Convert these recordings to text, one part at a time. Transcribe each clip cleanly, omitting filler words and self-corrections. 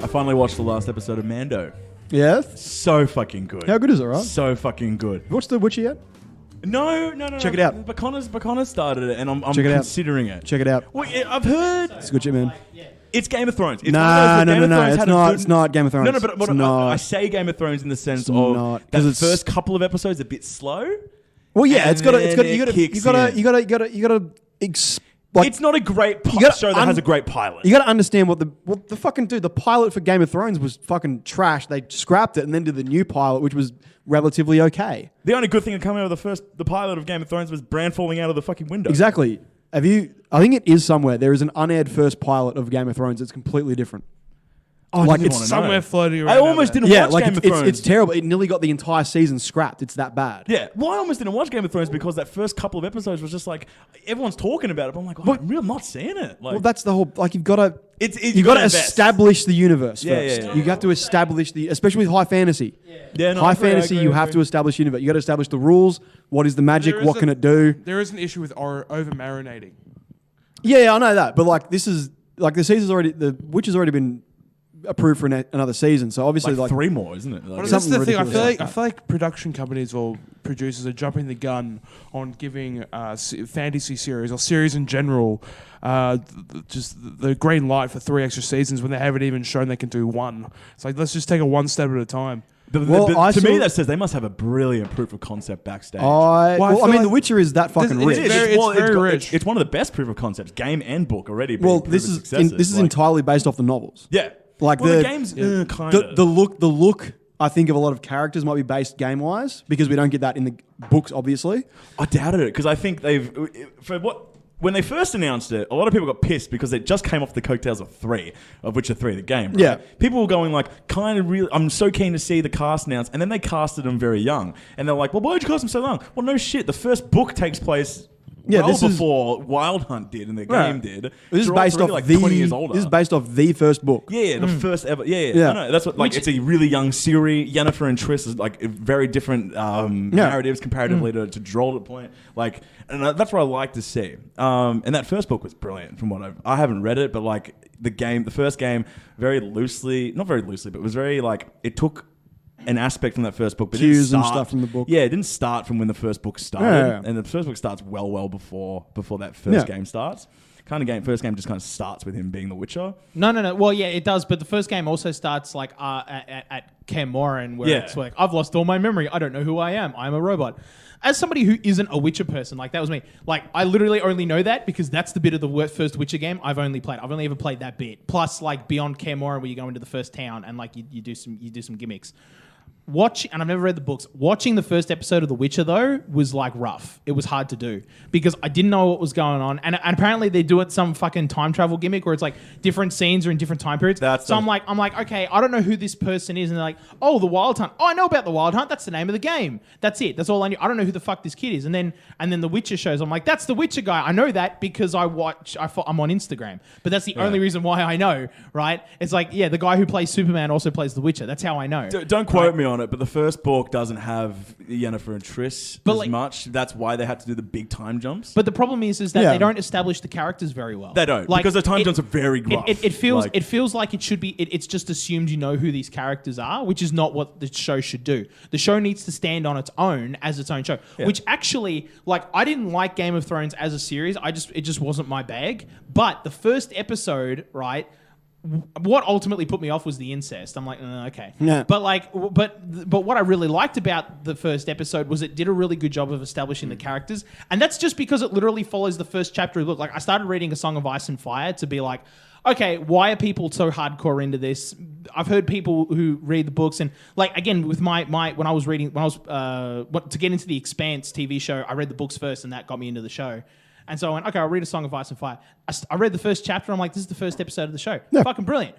I finally watched the last episode of Mando. Yeah? So fucking good. How good is it, right? So fucking good. You watched The Witcher yet? No. Check it out. But Connor started it, and I'm Check it out. considering it. Check it out. Well, yeah, I've heard It's a good shit, man. it's Game of Thrones. It's No, it's not Game of Thrones. No, but It's not. I say Game of Thrones in the sense It's of not, that 'cause it's- first couple of episodes a bit slow. Well, yeah, And you gotta, then you it kicks in. gotta, It's not a great show that has a great pilot. You gotta understand what the fucking dude. The pilot for Game of Thrones was fucking trash. They scrapped it and then did the new pilot, which was relatively okay. The only good thing that came out of the pilot of Game of Thrones was Bran falling out of the fucking window. Exactly. I think it is somewhere. There is an unaired first pilot of Game of Thrones. It's completely different. Oh, Like, it's it's somewhere floating around. I almost didn't watch Game of Thrones. It's terrible. It nearly got the entire season scrapped. It's that bad. Yeah, well, I almost didn't watch Game of Thrones because that first couple of episodes was just like everyone's talking about it, but I'm like, I'm not seeing it. Like, Well, that's the whole. Like, you've got to. you got to invest. establish the universe Yeah, first. yeah. You have to establish especially with high fantasy. Yeah, no, High I agree, fantasy, I agree, you I have agree. to establish the universe. You got to establish the rules. What is the magic? There is What can it do? There is an issue with over marinating. Yeah, I know that, but like this is like the Witch has already been approved for another season. So obviously, like 3 more, isn't it? Like, Well, that's the thing. I ridiculous feel like production companies or producers are jumping the gun on giving fantasy series or series in general just the green light for 3 extra seasons when they haven't even shown they can do 1. It's like, let's just take it one step at a time. to me, that says they must have a brilliant proof of concept backstage. I mean, like The Witcher is that fucking rich. It's very rich. It's one of the best proof of concepts, game and book already. Well, this is entirely based off the novels. Yeah. Like the game's kind of the look. I think of a lot of characters might be based game wise because we don't get that in the books, obviously. I doubted it because I think when they first announced it, a lot of people got pissed because it just came off the coattails of Witcher 3, the game. Right? Yeah. People were going like, kind of really, I'm so keen to see the cast announced, and then they casted them very young, and they're like, well, why did you cast them so young? Well, no shit. The first book takes place before Wild Hunt did and the game did. This is Geralt's based already off like the 20 years older. This is based off the first book. Yeah, the first ever. Yeah. Yeah. I know. That's what. Like, it's a really young Ciri, Yennefer, and Triss is like very different narratives comparatively to Droll at the point. Like, and that's what I like to see. And that first book was brilliant. From what I haven't read it, but like the first game, not very loosely, but it was very like it took an aspect from that first book, but Cues and stuff from the book. Yeah, it didn't start from when the first book started, Yeah. and the first book starts well before that first game starts. First game just kind of starts with him being the Witcher. No. Well, yeah, it does. But the first game also starts like at Kaer Morhen, where it's like, I've lost all my memory. I don't know who I am. I'm a robot. As somebody who isn't a Witcher person, like that was me. Like I literally only know that because that's the bit of the first Witcher game I've only played. I've only ever played that bit. Plus, like beyond Kaer Morhen, where you go into the first town and like you do some gimmicks. And I've never read the books. Watching the first episode of The Witcher, though, was like rough. It was hard to do because I didn't know what was going on. And apparently they do it some fucking time travel gimmick where it's like different scenes are in different time periods. I'm like, okay, I don't know who this person is. And they're like, oh, the Wild Hunt. Oh, I know about the Wild Hunt. That's the name of the game. That's it. That's all I knew. I don't know who the fuck this kid is. And then The Witcher shows. I'm like, that's the Witcher guy. I know that because I'm on Instagram. But that's the only reason why I know, right? It's like, yeah, the guy who plays Superman also plays The Witcher. That's how I know. Don't quote me on it, but the first book doesn't have Yennefer and Triss as much. That's why they had to do the big time jumps. But the problem is that they don't establish the characters very well. They don't, because the time jumps are very rough. It feels like it should be. It's just assumed you know who these characters are, which is not what the show should do. The show needs to stand on its own as its own show. Yeah. Which actually, like, I didn't like Game of Thrones as a series. It just wasn't my bag. But the first episode, right? What ultimately put me off was the incest. I'm like, okay. Yeah. But what I really liked about the first episode was it did a really good job of establishing the characters. And that's just because it literally follows the first chapter of the book. Like, I started reading A Song of Ice and Fire to be like, okay, why are people so hardcore into this? I've heard people who read the books and like, again, with to get into the Expanse TV show, I read the books first and that got me into the show. And so I went, okay, I'll read A Song of Ice and Fire. I read the first chapter. I'm like, this is the first episode of the show. Yeah. Fucking brilliant.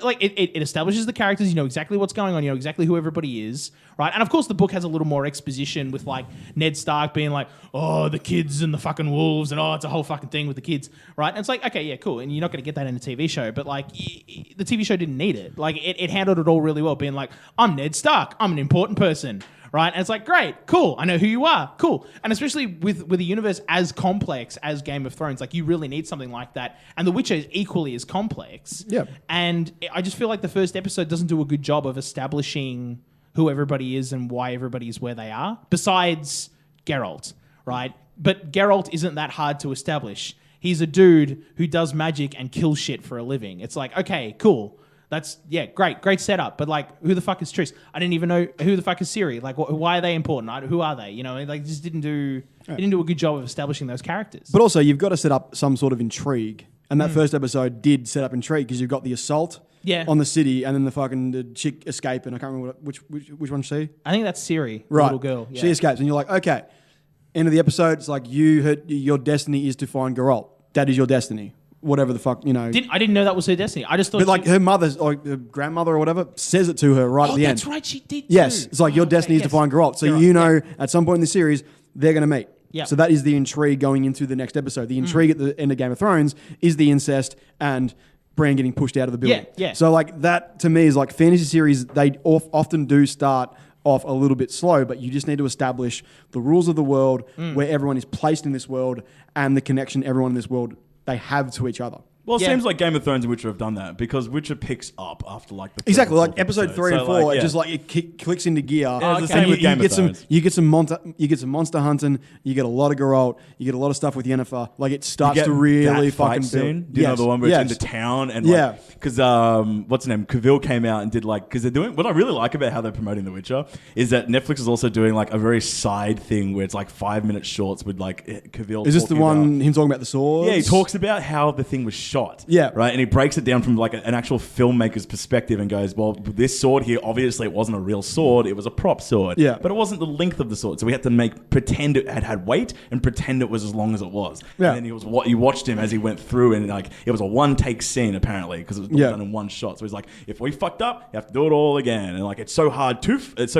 Like, it establishes the characters. You know exactly what's going on. You know exactly who everybody is, right? And, of course, the book has a little more exposition with, like, Ned Stark being like, oh, the kids and the fucking wolves and, oh, it's a whole fucking thing with the kids, right? And it's like, okay, yeah, cool. And you're not going to get that in a TV show. But, like, the TV show didn't need it. Like, it handled it all really well, being like, I'm Ned Stark. I'm an important person, right? And it's like, great, cool. I know who you are, cool. And especially with a universe as complex as Game of Thrones, like you really need something like that. And The Witcher is equally as complex. Yeah. And I just feel like the first episode doesn't do a good job of establishing who everybody is and why everybody is where they are, besides Geralt, right? But Geralt isn't that hard to establish. He's a dude who does magic and kills shit for a living. It's like, okay, cool. That's, yeah, great setup. But like, who the fuck is Triss? I didn't even know who the fuck is Ciri. Like, why are they important? Who are they? You know, like, just didn't do a good job of establishing those characters. But also, you've got to set up some sort of intrigue. And that first episode did set up intrigue because you've got the assault on the city and then the chick escape. And I can't remember which one's she? I think that's Ciri, the right. little girl. Yeah. She escapes. And you're like, okay. End of the episode, it's like your destiny is to find Geralt. That is your destiny. Whatever the fuck, you know. I didn't know that was her destiny. I just thought. But like her mother's or her grandmother or whatever says it to her right at the end. That's right, she did. Yes, too. it's like your destiny is to find Geralt. So you know at some point in the series they're going to meet. Yeah. So that is the intrigue going into the next episode. The intrigue at the end of Game of Thrones is the incest and Bran getting pushed out of the building. Yeah. So like that to me is like fantasy series. They often do start off a little bit slow, but you just need to establish the rules of the world, where everyone is placed in this world, and the connection everyone in this world they have to each other. Well, it seems like Game of Thrones and Witcher have done that because Witcher picks up after like the Exactly, like episode episode 3 and 4, it just like it clicks into gear. Yeah, it's the And same with Game of Thrones. You get some monster hunting. You get a lot of Geralt. You get a lot of stuff with Yennefer. Like it starts to really fucking scene. build. Do you know the one where it's in the town and because what's his name, Cavill came out and did like because they're doing what I really like about how they're promoting The Witcher is that Netflix is also doing like a very side thing where it's like 5-minute shorts with like Cavill. Is this the one him talking about the swords? Yeah, he talks about how the thing was shot. Yeah. Right? And he breaks it down from like an actual filmmaker's perspective and goes, well, this sword here, obviously it wasn't a real sword. It was a prop sword. Yeah. But it wasn't the length of the sword. So we had to pretend it had weight and pretend it was as long as it was. Yeah. And then you watched him as he went through and like it was a one-take scene apparently because it was done in one shot. So he's like, if we fucked up, you have to do it all again. And like it's so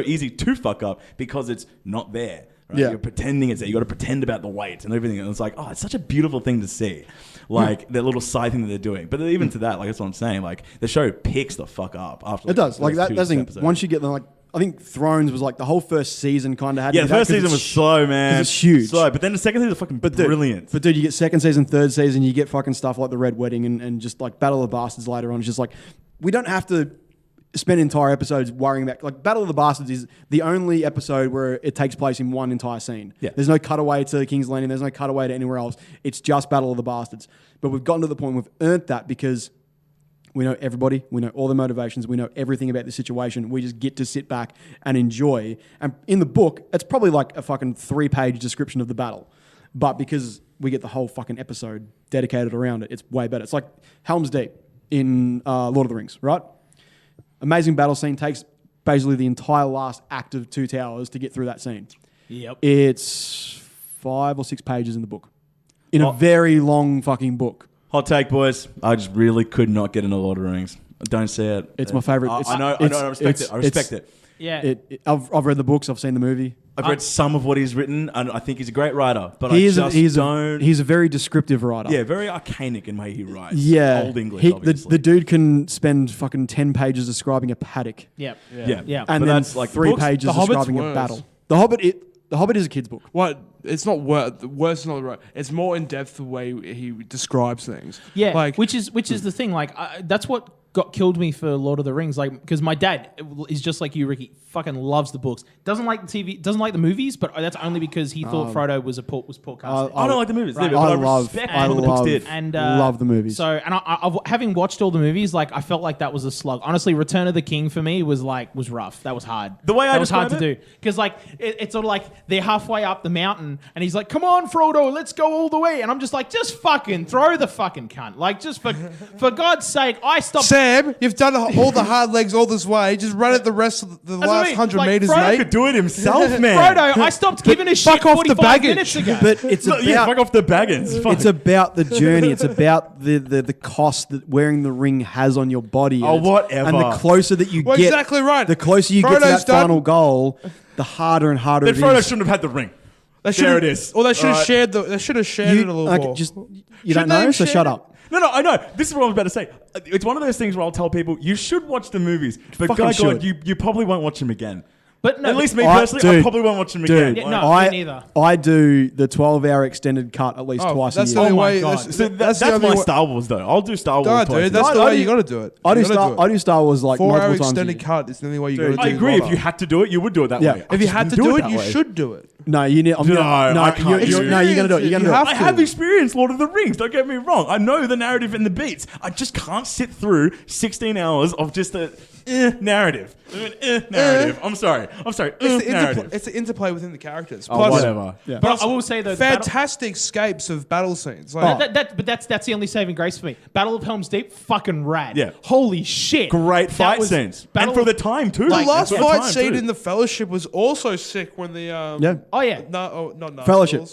easy to fuck up because it's not there. Right? Yeah. You're pretending it's there. You got to pretend about the weight and everything. And it's like, oh, it's such a beautiful thing to see. Like that little side thing that they're doing. But even to that, like that's what I'm saying. Like the show picks the fuck up after. It does. Like those that's the thing. episodes. Once you get them, like I think Thrones was like the whole first season kind of had. Yeah, the first season was slow, man. It's huge. Slow, but then the second season was fucking brilliant. But dude, you get second season, third season, you get fucking stuff like the Red Wedding and just like Battle of the Bastards later on. It's just like we don't have to spend entire episodes worrying about like Battle of the Bastards is the only episode where it takes place in one entire scene. Yeah. There's no cutaway to King's Landing. There's no cutaway to anywhere else. It's just Battle of the Bastards. But we've gotten to the point we've earned that because we know everybody. We know all the motivations. We know everything about the situation. We just get to sit back and enjoy. And in the book, it's probably like a fucking 3-page description of the battle. But because we get the whole fucking episode dedicated around it, it's way better. It's like Helm's Deep in Lord of the Rings, right? Amazing battle scene, takes basically the entire last act of Two Towers to get through that scene. Yep. It's 5 or 6 pages in the book. In a very long fucking book. Hot take, boys. I just really could not get into Lord of the Rings. I don't see it. It's my favourite. I know. I respect it. I respect it. Yeah. I've read the books. I've seen the movie. I've read some of what he's written, and I think he's a great writer. But He's don't. a very descriptive writer. Yeah, very arcanic in the way he writes. Yeah. Old English, obviously. The dude can spend fucking 10 pages describing a paddock. Yep. Yeah. Yeah. And But then that's like 3 books- pages The Hobbit's describing a worse. battle. The Hobbit is a kid's book. What? It's not worse. Worse is not the right. It's more in depth the way he describes things. Yeah, like which is the thing. Like that's what killed me for Lord of the Rings. Like because my dad is just like you, Ricky. Fucking loves the books. Doesn't like the TV. Doesn't like the movies. But that's only because he thought Frodo was podcast. I don't like the movies. Right. But I respect what the books did. And love the movies. So, and I've having watched all the movies, like I felt like that was a slug. Honestly, Return of the King for me was rough. That was hard. The way I that was hard to describe do because like it's sort of like they're halfway up the mountain and he's like, "Come on, Frodo, let's go all the way." And I'm just like, "Just fucking throw the fucking cunt!" Like, just for God's sake, I stopped. Sam, you've done all the hard legs all this way. Just run it the rest of the That's what I last mean. 100 Like, meters, Frodo He mate. could do it himself, man. Frodo, I stopped giving a shit Fuck off the 45 baggage. minutes ago. But it's about fuck off the Baggins. Fuck. it's about the journey. It's about the cost that wearing the ring has on your body. Oh, And it's- whatever. And the closer that you Well, get, exactly right. The closer you get to Frodo's that done. final goal, the harder and harder Then it Frodo is. shouldn't have had the ring. They There it is. Or they should have Alright. shared They should have shared it a little like, more. just you Shouldn't don't they know, have so shared shut it? up. No, I know. This is what I was about to say. It's one of those things where I'll tell people, you should watch the movies. But Fucking God, should. you probably won't watch them again. But no, At least me I- personally, I dude, probably won't watch them dude, again. Yeah, Like, no. Me neither. I do the 12-hour extended cut at least twice a that's year. the only Oh my way. God. so that's the only my way- Star Wars though. I'll do Star Wars. No, twice dude, a that's year. the I way do- you got to do it. I do You gotta Star. I do Star Wars like 4-hour multiple times a extended year. cut is the only way you Dude, got to do I it. agree. If Lotto. you had to do it, you would do it that Yeah. way. I If you just had to wouldn't do it, that you way. should do it. No, you need. No, I can't. You're gonna do it. You're gonna do have it. I have experienced Lord of the Rings. Don't get me wrong. I know the narrative and the beats. I just can't sit through 16 hours of just a narrative. Narrative. I'm sorry. Narrative. It's the interplay within the characters. Oh, Plus, whatever. Yeah. But I will say though, fantastic scapes of battle scenes. Like, but that's the only saving grace for me. Battle of Helm's Deep, fucking rad. Yeah. Holy shit. Great That fight was scenes. Battle And for of- the time too. the Like, last for the fight time, scene too. in the Fellowship was also sick when the Yeah. Oh yeah. no, not Knuckles. Fellowship.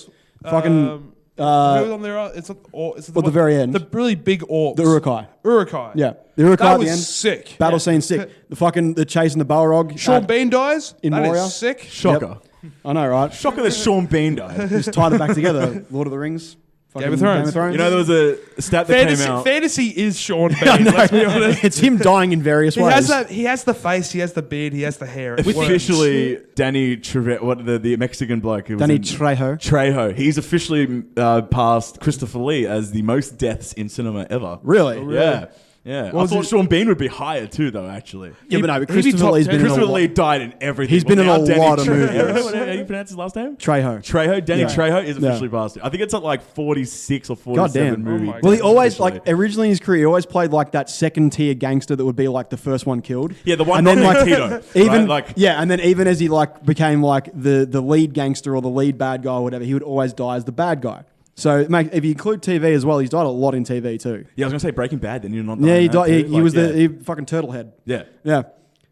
Fucking, who was on there? It's not. It's at the very end. The really big orcs. The Urukai. Urukai. Yeah, the Urukai That at was the end. sick. Battle scene sick. The chase in the Balrog. Sean Bean dies. in That is Moria. sick. Shocker. I know, right? Shocker that Sean Bean died. Just tied it back together. Lord of the Rings. Game of Thrones. You know, there was a stat that came out. Fantasy is Sean Bean. Let's be honest. It's him dying in various He ways. has that. He has the face. He has the beard. He has the hair. It works. Officially, Danny Trejo, the Mexican bloke who was Danny in- Trejo. Trejo. He's officially passed Christopher Lee as the most deaths in cinema ever. Really? Yeah. Yeah. I thought Sean Bean would be higher too, though, actually. Yeah, but no, he'd be Christopher top Lee's 10. been in a Christopher lot. Lee died in everything. He's been in Well, a now Danny lot of Trejo- movies. How do you pronounce his last name? Trejo. Trejo. Danny Yeah. Trejo is Yeah. officially passed. I think it's at like 46 or God 47 damn. movies. my Well, he always, officially. like, originally in his career, he always played, like, that second tier gangster that would be, like, the first one killed. Yeah, the one And then, not like, Tito. even, right? Like, yeah, and then even as he, like, became, like, the lead gangster or the lead bad guy or whatever, he would always die as the bad guy. So, mate, if you include TV as well, he's died a lot in TV too. yeah, I was going to say Breaking Bad, then you're not Yeah, dying he that died. too. He Like, was yeah. the fucking turtle head. Yeah. Yeah.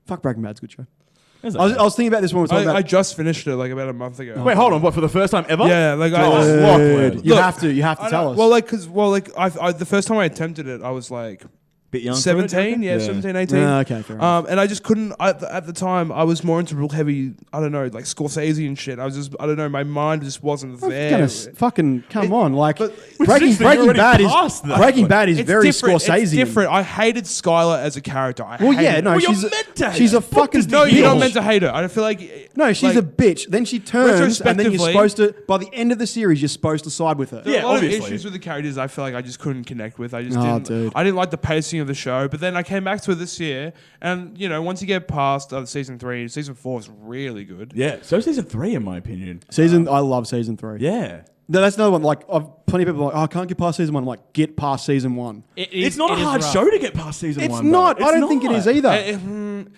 Fuck, Breaking Bad's a good show. Is I was it? thinking about this when we were talking I about. just finished it like about a month ago. Wait, hold on. What, for the first time ever? Yeah, like Oh, I. Lachlan. You Look, have to. You have to I tell know- us. Well, I the first time I attempted it, I was like Bit young. for it, 17, you reckon? 17, 18. Okay, fair enough. And I just couldn't. At the time, I was more into real heavy. I don't know, like Scorsese and shit. I was just. I don't know. My mind just wasn't I'm there. gonna fucking come on, like but- Breaking Which is you're already Bad past is that. Breaking Bad is It's very different. Scorsese. It's different. I hated Skylar as a character. Well, yeah, no, Well, you're she's meant to hate she's her. a fucking Fuck No, this you're not bitch. meant to hate her. I feel like no, she's like, a bitch. Then she turns, and then you're Retrospectively- supposed to. By the end of the series, you're supposed to side with her. There are Yeah, a lot obviously. of issues with the characters I feel like I just couldn't connect with. I just Oh, didn't. dude. I didn't like the pacing of the show. But then I came back to it this year, and you know, once you get past season 3, season 4 is really good. Yeah. So season 3, in my opinion. I love season 3. Yeah. No, that's another one. Like, plenty of people are like, oh, I can't get past season 1. I'm like, get past season 1. It's not a hard show to get past season It's 1. not. Though. I don't think it is either.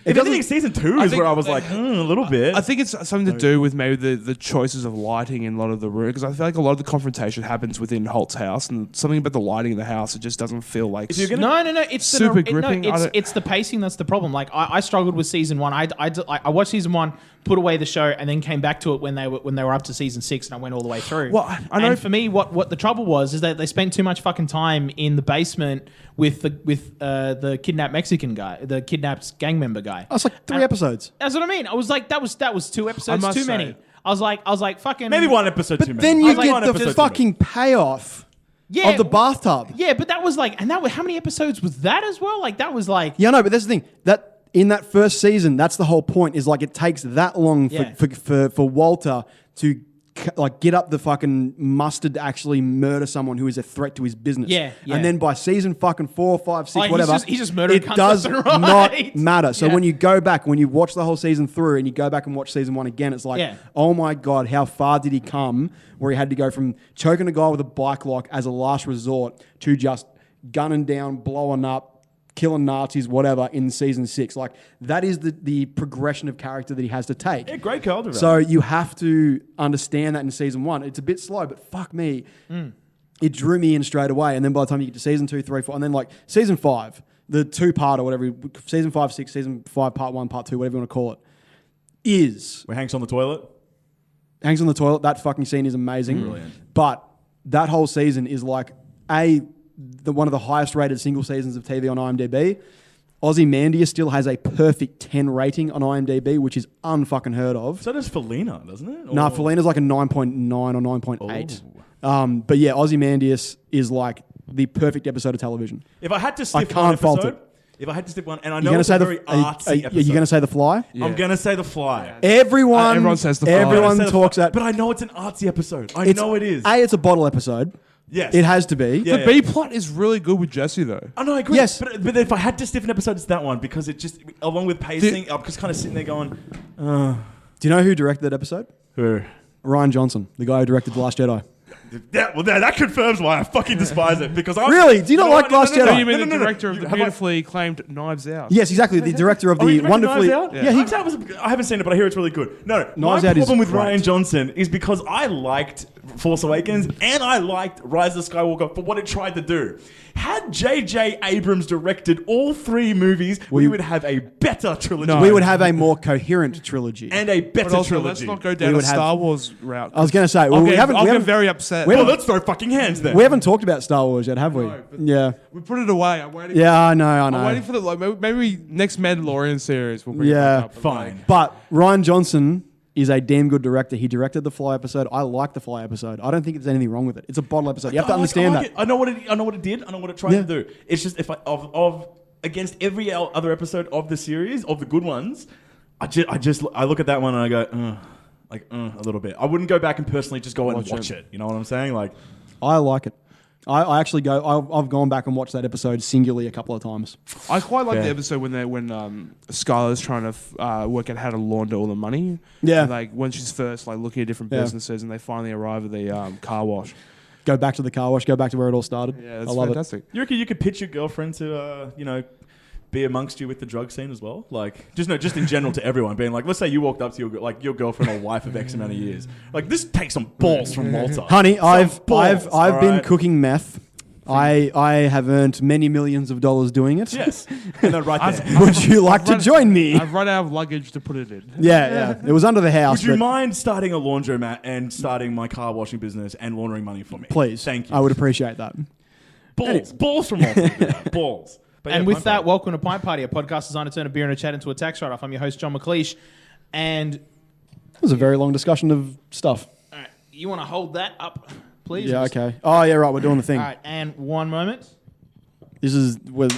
If anything, season 2 I is think- where I was like, a little bit. I think it's something to do with maybe the choices of lighting in a lot of the room, because I feel like a lot of the confrontation happens within Holt's house, and something about the lighting in the house, it just doesn't feel like. If you're gonna- No. It's Super the, gripping. I No, don't- it's the pacing that's the problem. Like I struggled with season 1. I watched season 1, put away the show, and then came back to it when they were up to season 6, and I went all the way through. Well, I know- And for me, what the trouble was is that they spent too much fucking time in the basement with the kidnapped Mexican guy, the kidnapped gang member guy. That's like 3 And- episodes. That's what I mean. I was like, that was 2 episodes must too say- many. I was like, fucking Maybe one episode too many. Then I you was like, get one the episode too fucking payoff of the bathtub. Yeah, but that was like, and that was how many episodes was that as well? Like that was like, Yeah, no, but that's the thing. That in that first season, that's the whole point. Is like it takes that long Yeah. for Walter to like get up the fucking mustard to actually murder someone who is a threat to his business. Yeah, yeah. And then by season fucking 4, 5, 6, Oh, he's whatever, just murdering it cunts does left and not right. matter. So Yeah. when you go back, when you watch the whole season through, and you go back and watch season 1 again, it's like, Yeah. oh my god, how far did he come? Where he had to go from choking a guy with a bike lock as a last resort to just gunning down, blowing up, killing Nazis, whatever, in season 6. Like, that is the progression of character that he has to take. Yeah, great character. So you have to understand that in season 1. It's a bit slow, but fuck me. It drew me in straight away. And then by the time you get to season 2, 3, 4, and then like season 5, the 2-part or whatever, season 5, 6, season 5, part 1, part 2, whatever you want to call it, is Where Hank's on the toilet. hangs on the toilet. That fucking scene is amazing. Brilliant. But that whole season is like one of the highest rated single seasons of TV on IMDb. Ozymandias still has a perfect 10 rating on IMDb, which is unfucking heard of. So does Felina, doesn't it? Nah, Or- Felina's like a 9.9 or 9.8. But yeah, Ozymandias is like the perfect episode of television. If I had to sniff can't one fault episode, it. If I had to stick one, and I You're know gonna it's say a very artsy episode. You're gonna say The Fly? Yeah. I'm gonna say The Fly. Everyone says The Fly. Everyone Say The talks Fly, that. but I know it's an artsy episode. I know it is. It's a bottle episode. Yes, It has to be. Yeah. The B plot is really good with Jesse though. I know, I agree. Yes. But if I had to stiff an episode, it's that one because it just, along with pacing, I'm just kind of sitting there going, Do you know who directed that episode? "Who?" Ryan Johnson, the guy who directed The Last Jedi. Yeah, well, that confirms why I fucking despise it because I Really? Do you not like Last Jedi? So you mean the no. director of the beautifully acclaimed Knives Out? Yes, exactly. The director of Oh, the you directed wonderfully. Knives Out? Yeah, he, Knives Out was. I haven't seen it, but I hear it's really good. No, Knives my Out is problem with great. Ryan Johnson is because I liked Force Awakens and I liked Rise of Skywalker for what it tried to do. Had J.J. Abrams directed all three movies, we would have a better trilogy. we would have a more coherent trilogy. and a better But also, trilogy. let's not go We down a would have- Star Wars route. I was going to say, I'll we get, haven't. I'll we get haven't very upset. we Well, haven't- let's throw fucking hands then. we haven't talked about Star Wars yet, have we? No, but- Yeah. We put it away. I'm waiting. Yeah, I know. I'm waiting for the maybe next Mandalorian series. We'll bring Yeah. it back up. Fine. But Ryan Johnson is a damn good director. He directed the Fly episode. I like the Fly episode. I don't think there's anything wrong with it. It's a bottle episode. You have to understand I like that. it. I know what it did. I know what it tried Yeah. to do. It's just if I of against every other episode of the series of the good ones, I look at that one and I go a little bit. I wouldn't go back and personally just go and watch it. You know what I'm saying? Like, I like it. I actually go. I've gone back and watched that episode singularly a couple of times. I quite like Yeah. the episode when Skylar's trying to work out how to launder all the money. Yeah. And, like when she's first looking at different Yeah. businesses, and they finally arrive at the car wash. Go back to the car wash. Go back to where it all started. Yeah, that's I love fantastic. you reckon you could pitch your girlfriend to be amongst you with the drug scene as well? Like, just in general to everyone, being like, let's say you walked up to your girlfriend or wife of X amount of years. Like, this takes some balls from Malta. Honey, Some I've balls, been alright? cooking meth. I have earned many millions of dollars doing it. Yes, and then right there. Would you like to join me? I've run out of luggage to put it in. Yeah. It was under the house. Would you but mind starting a laundromat and starting my car washing business and laundering money for me? Please. Thank you. I would appreciate that. Balls from Malta. to do that. Balls. But And yeah, with Pint that, Party. welcome to Pint Party, a podcast designed to turn a beer and a chat into a tax write-off. I'm your host, John McLeish. And It was a very long discussion of stuff. all right, you want to hold that up, please? Yeah, okay. Oh, yeah, right. We're doing the thing. All right, and one moment. This is, we're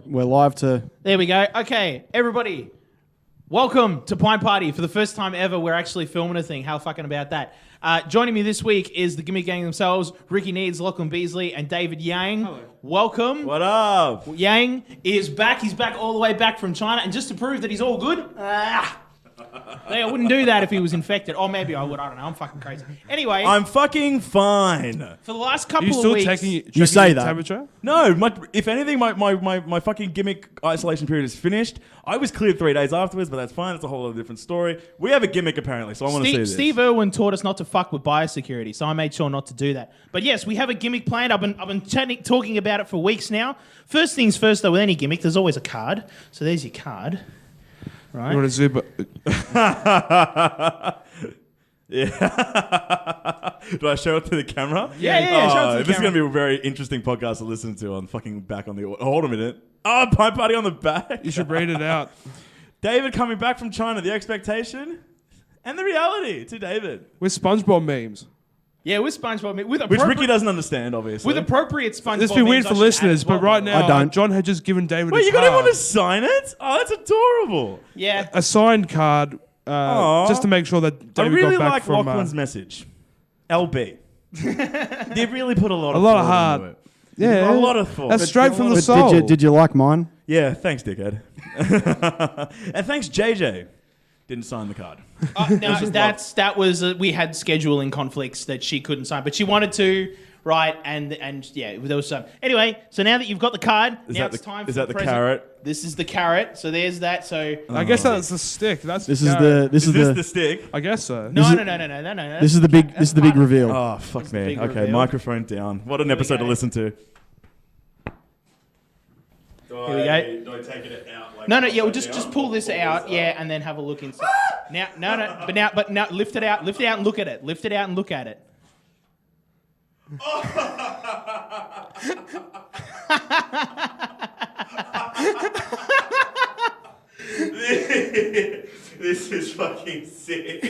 live to. There we go. Okay, everybody, welcome to Pint Party. For the first time ever, we're actually filming a thing. How fucking about that? Joining me this week is the Gimmick Gang themselves, Ricky Needs, Lachlan Beasley, and David Yang. Hello. Welcome. What up? Yang is back. He's back all the way back from China. And just to prove that he's all good, I wouldn't do that if he was infected. Or maybe I would. I don't know. I'm fucking crazy. Anyway, I'm fucking fine. for the last Are couple you of still weeks... checking say your that. temperature? No, if anything, my fucking gimmick isolation period is finished. I was cleared 3 days afterwards, but that's fine. It's a whole other different story. We have a gimmick apparently, so I want to see this. Steve Irwin taught us not to fuck with biosecurity, so I made sure not to do that. But yes, we have a gimmick planned. I've been talking about it for weeks now. First things first, though, with any gimmick, there's always a card. So there's your card. Right? You want to zip? Yeah. Do I show it to the camera? Yeah, show it to the This is camera. going to be a very interesting podcast to listen to on fucking back on the... Hold a minute. Oh, Pint Party on the back. You should read it out. David coming back from China, the expectation and the reality to David. With SpongeBob memes. Yeah, with SpongeBob. Which Ricky doesn't understand, obviously. With appropriate SpongeBob. This would be weird memes, for I should add listeners, as well. but right now, I don't. John had just given David Wait, a you got everyone card. to sign it? Oh, that's adorable. Yeah. A signed card, Aw. just to make sure that I David really got back like from... Lachlan's message. LB. They really put a lot of lot thought of heart. into it. Yeah. A lot of thought. That's straight from the But soul. did you like mine? Yeah, thanks, dickhead. And thanks, JJ. Didn't sign the card. No, that was we had scheduling conflicts that she couldn't sign, but she wanted to, right? And yeah, there was some. Anyway, so now that you've got the card, Is now that it's time for is that the present. carrot? This is the carrot. So there's that. So I guess that's the stick. That's This is no, the Is this the stick? I guess so. no, This is- no. This is the big. This is the big reveal. Oh, fuck me. big Okay, reveal. microphone down. What an we episode to go. listen to. Here we go. Do I take it out? Like No, yeah, we'll just pull this out, yeah, and then have a look inside. But now, lift it out, and look at it. Lift it out and look at it. This is fucking sick.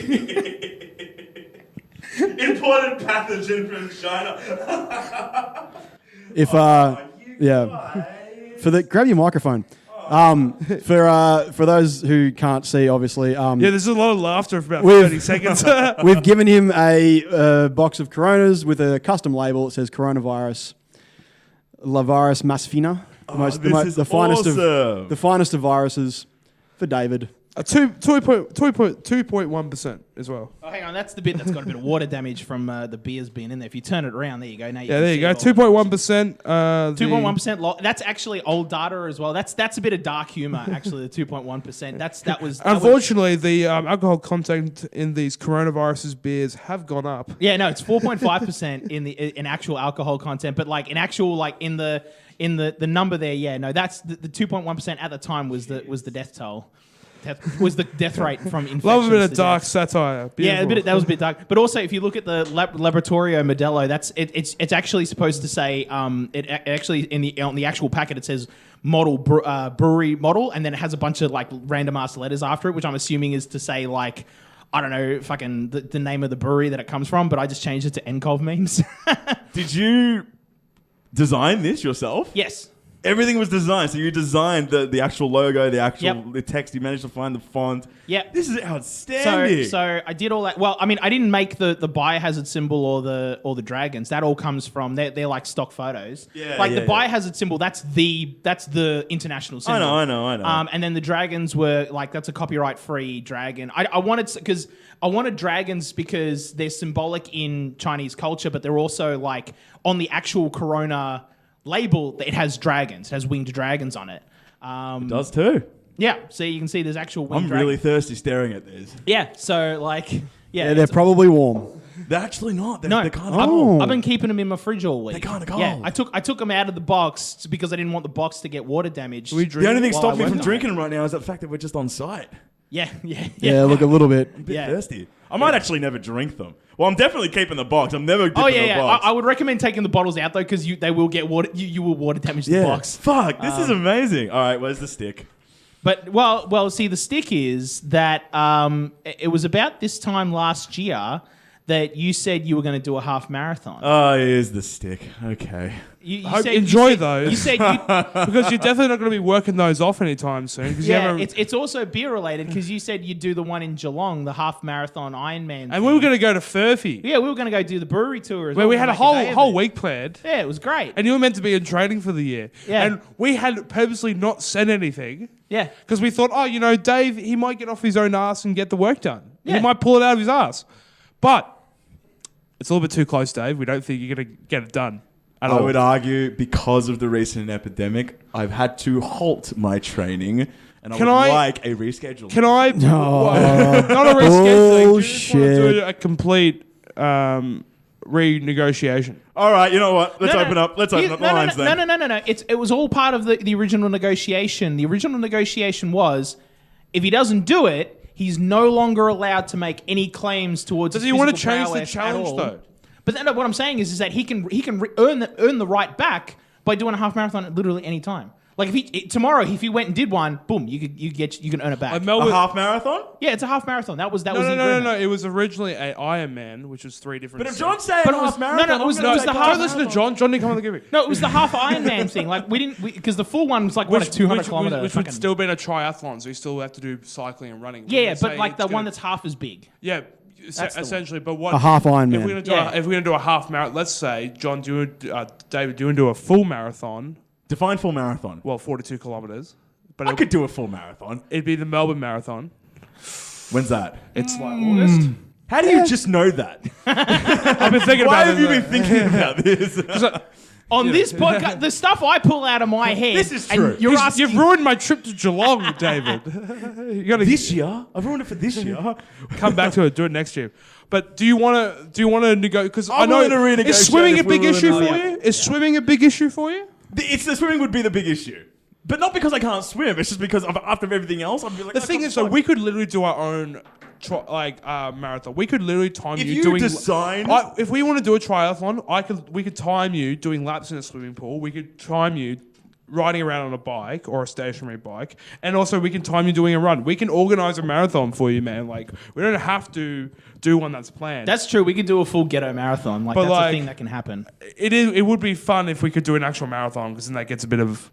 Imported pathogen from China. If You yeah, guys. grab your microphone. For those who can't see, obviously, Yeah, there's a lot of laughter for about We've- 30 seconds. we've given him a box of Coronas with a custom label. It says coronavirus, La Virus Masfina, the finest of viruses for David. 2.1% as well. Oh, hang on, that's the bit that's got a bit of water damage from the beers being in there. If you turn it around, there you go. Now Yeah, there you go. 2.1%. 2.1%. That's actually old data as well. That's a bit of dark humor. Actually, the 2.1%. That was. Unfortunately, the alcohol content in these coronaviruses beers have gone up. Yeah, no, it's 4.5% in actual alcohol content, but like in actual in the number there, yeah, no, that's the 2.1% at the time was the death toll. Was the death rate from infections. Love a bit of dark death. satire. Beautiful. Yeah, that was a bit dark. But also, if you look at the Laboratorio Modelo, it's actually supposed to say it actually on the actual packet it says model brewery model, and then it has a bunch of like random ass letters after it, which I'm assuming is to say like, I don't know, fucking the name of the brewery that it comes from. But I just changed it to NCOV memes. Did you design this yourself? Yes. Everything was designed. So you designed the actual logo, the text. You managed to find the font. Yeah. This is outstanding. So I did all that. Well, I mean, I didn't make the biohazard symbol or the dragons. That all comes from they're like stock photos. Yeah. Like the biohazard symbol, that's the international symbol. I know. And then the dragons were like that's a copyright free dragon. I wanted dragons because they're symbolic in Chinese culture, but they're also like on the actual Corona label, it has dragons. It has winged dragons on it. It does too. Yeah, so you can see there's actual winged I'm dragons. really thirsty staring at this. Yeah, so like... Yeah, they're probably warm. They're actually not. They're kind of Oh. cold. I've been keeping them in my fridge all week. They're kinda cold. Yeah, I took them out of the box because I didn't want the box to get water damage. The only thing while stopping I me from worked on drinking them right now is the fact that we're just on site. Yeah. Yeah, look a little bit. A bit Yeah. thirsty. I might actually never drink them. Well, I'm definitely keeping the box. I'm never dipping the box. I would recommend taking the bottles out though because they will get water. You will water damage the box. Fuck, this is amazing. All right, where's the stick? But well, see, the stick is that it was about this time last year that you said you were going to do a half marathon. Oh, here's the stick. Okay. Enjoy those. You said because you're definitely not going to be working those off anytime soon. yeah, it's also beer related because you said you'd do the one in Geelong, the half marathon Ironman. And we were going to go to Furphy. Yeah, we were going to go do the brewery tour as where well. we had a Make day of whole it. week planned. Yeah, it was great. And you were meant to be in training for the year. Yeah. And we had purposely not said anything. Yeah. Because we thought, Dave, he might get off his own ass and get the work done. Yeah. He might pull it out of his ass. But it's a little bit too close, Dave. We don't think you're going to get it done at all. I would argue because of the recent epidemic, I've had to halt my training, and I would like a reschedule. Can I? No. Not a rescheduling. Just want to Bullshit. do a complete renegotiation. All right, you know what? Let's open up the lines then. No. It was all part of the original negotiation. The original negotiation was if he doesn't do it, he's no longer allowed to make any claims towards. Does his he want to physical change the prowess at challenge all. though? But then what I'm saying is that he can earn the right back by doing a half marathon at literally any time. Like tomorrow, if he went and did one, boom, you can earn it back. A half marathon? Yeah, it's a half marathon. That was the No. agreement. It was originally an Ironman, which was 3 different. But if steps. John's saying But it was- half marathon, it was I'm gonna the take half Don't listen to John. John didn't come on the gimmick. No, it was the half Ironman thing. Like we didn't because the full one was like what a 200 kilometer. Which would still be a triathlon, so you still have to do cycling and running. Yeah, but like the one that's half as big. Yeah, That's the essentially. But what A half Ironman. If we're gonna do a half marathon, let's say John, David, do you do a full marathon? Define full marathon. Well, 42 kilometers. But I could do a full marathon. It'd be the Melbourne Marathon. When's that? It's like August. How do you just know that? I've been thinking Why about have it. you been thinking about this? On this podcast, the stuff I pull out of my head. This is and true. You're asking. You've ruined my trip to Geelong, David. You gotta This year? I've ruined it for this year. come back to it. Do it next year. But do you want to negotiate? Because I I'm know willing to renegotiate is swimming a if we're big issue willing for to- you? Is swimming a big issue for you? The swimming would be the big issue. But not because I can't swim. It's just because after everything else, I'd be like... The thing is, though, we could literally do our own marathon. We could literally time If you you doing. design- If we want to do a triathlon, we could time you doing laps in a swimming pool. We could time you riding around on a bike or a stationary bike, and also we can time you doing a run. We can organize a marathon for you, man. Like we don't have to do one that's planned. That's true. We could do a full ghetto marathon. Like But that's like- a thing that can happen. It would be fun if we could do an actual marathon because then that gets a bit of.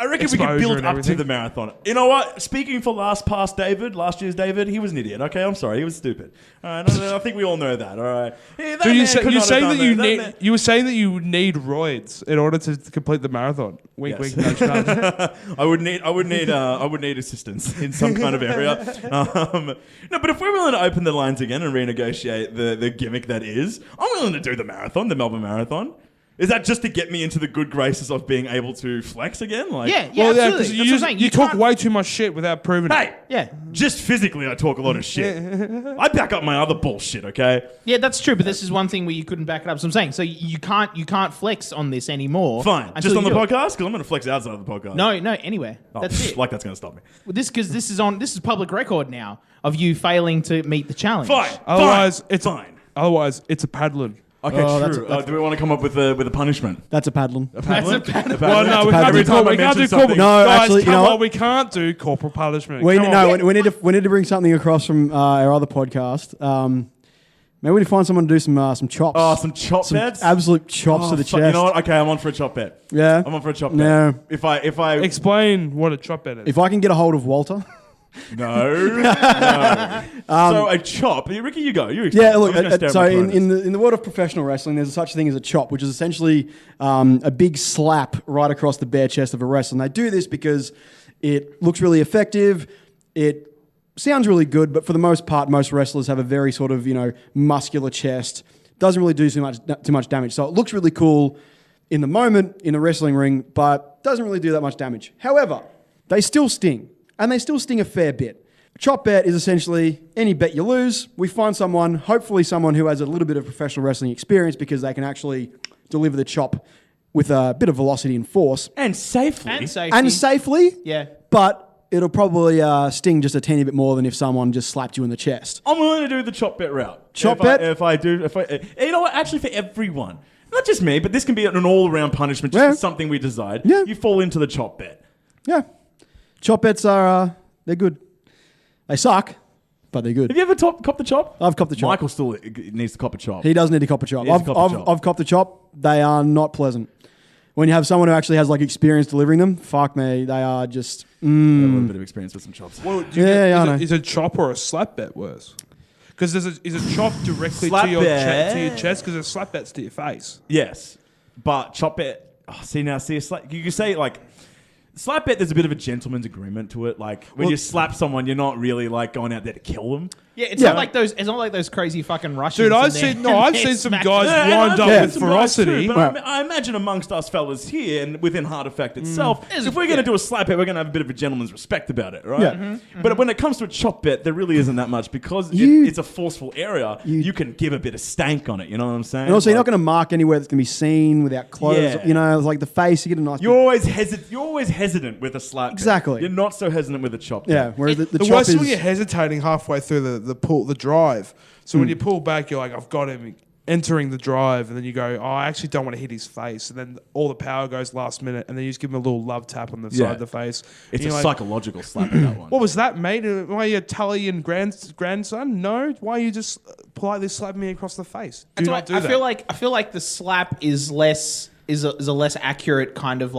I reckon we could build up to the marathon. You know what? Speaking for last year's David, he was an idiot. Okay, I'm sorry, he was stupid. All right, I think we all know that. All right. Yeah, So you're saying that you were saying that you need roids in order to complete the marathon. Wink, Yes. wink, nudge, nudge. I would need assistance in some kind of area. No, but if we're willing to open the lines again and renegotiate the gimmick that is, I'm willing to do the marathon, the Melbourne Marathon. Is that just to get me into the good graces of being able to flex again? Like, Yeah, Well, yeah, absolutely. because That's what I'm saying. you talk can't- way too much shit without proving hey, it. Yeah. just physically I talk a lot of shit. I back up my other bullshit, okay? Yeah, that's true, but this is one thing where you couldn't back it up. So I'm saying, so you can't flex on this anymore. Fine. until Just on you the do it. podcast? Because I'm going to flex outside of the podcast. No, anywhere. Oh, That's it. Like that's going to stop me. Because this is public record now of you failing to meet the challenge. Fine. Otherwise, it's fine. Otherwise, it's a paddling. Okay, Oh, true. Do we want to come up with a punishment? That's a paddling. That's a bad Well, no, we paddling. can't do Every time corporal. I We can't do mention corporal. something- No, Guys, actually, you come know on, what? we can't do corporal punishment. We Come on. we need to bring something across from our other podcast. Maybe we need to find someone to do some chops. Oh, some chop bets? Absolute chops to the chest. You know what? Okay, I'm on for a chop bet. Yeah. I'm on for a chop No. bet. If I Explain what a chop bet is. If I can get a hold of Walter. no. So a chop. Ricky, you go. You explain. Yeah, look. I'm just gonna So stare at my cronus. in the world of professional wrestling, there's such a thing as a chop, which is essentially a big slap right across the bare chest of a wrestler. And they do this because it looks really effective. It sounds really good, but for the most part, most wrestlers have a very sort of muscular chest. Doesn't really do too much damage. So it looks really cool in the moment in a wrestling ring, but doesn't really do that much damage. However, they still sting, and they still sting a fair bit. Chop bet is essentially any bet you lose. We find someone, hopefully someone who has a little bit of professional wrestling experience because they can actually deliver the chop with a bit of velocity and force. And safely. And safely. Yeah. But it'll probably sting just a teeny bit more than if someone just slapped you in the chest. I'm willing to do the chop bet route. Chop If bet? You know what? Actually, for everyone. Not just me, but this can be an all-around punishment, just Yeah. for something we decide. Yeah. You fall into the chop bet. Yeah. Chop bets are, they're good. They suck, but they're good. Have you ever copped the chop? I've copped the chop. Michael still needs to cop a chop. He does need to cop a chop. He needs to cop a chop. I've copped the chop. They are not pleasant. When you have someone who actually has experience delivering them, fuck me, they are just. I have a little bit of experience with some chops. Well, Yeah, I know. is a chop or a slap bet worse? Because is a chop directly Slap to your bet. chest? Because a slap bet's to your face. Yes, but chop bet. Oh, you can say slap bet. There's a bit of a gentleman's agreement to it. Like when you slap someone, you're not really going out there to kill them. Yeah, it's not like those. It's not like those crazy fucking Russians. Dude, I've and seen they're some smacking- guys Yeah, and wind I've up seen with some guys too, ferocity. but I imagine amongst us fellas here and within Hard Effect itself, if we're going to do a slap bet, we're going to have a bit of a gentleman's respect about it, right? Yeah. But when it comes to a chop bet, there really isn't that much because You- it's a forceful area. You can give a bit of stank on it. You know what I'm saying? And also, you're not going to mark anywhere that's going to be seen without clothes. Yeah. Like the face, you get a nice. You're always hesitant with a slap. bet. Exactly. You're not so hesitant with a chop. bet. Yeah, whereas the The chop worst is is. when you're hesitating halfway through the drive. So when you pull back, you're like, I've got him entering the drive, and then you go, oh, I actually don't want to hit his face, and then all the power goes last minute, and then you just give him a little love tap on the side of the face. It's And a you're like, psychological slap in that one. what was that, mate? Why are you a Tully grandson? No. Why are you just politely slapping me across the face? Do That's not why do I that. feel like the slap is less is a less accurate kind of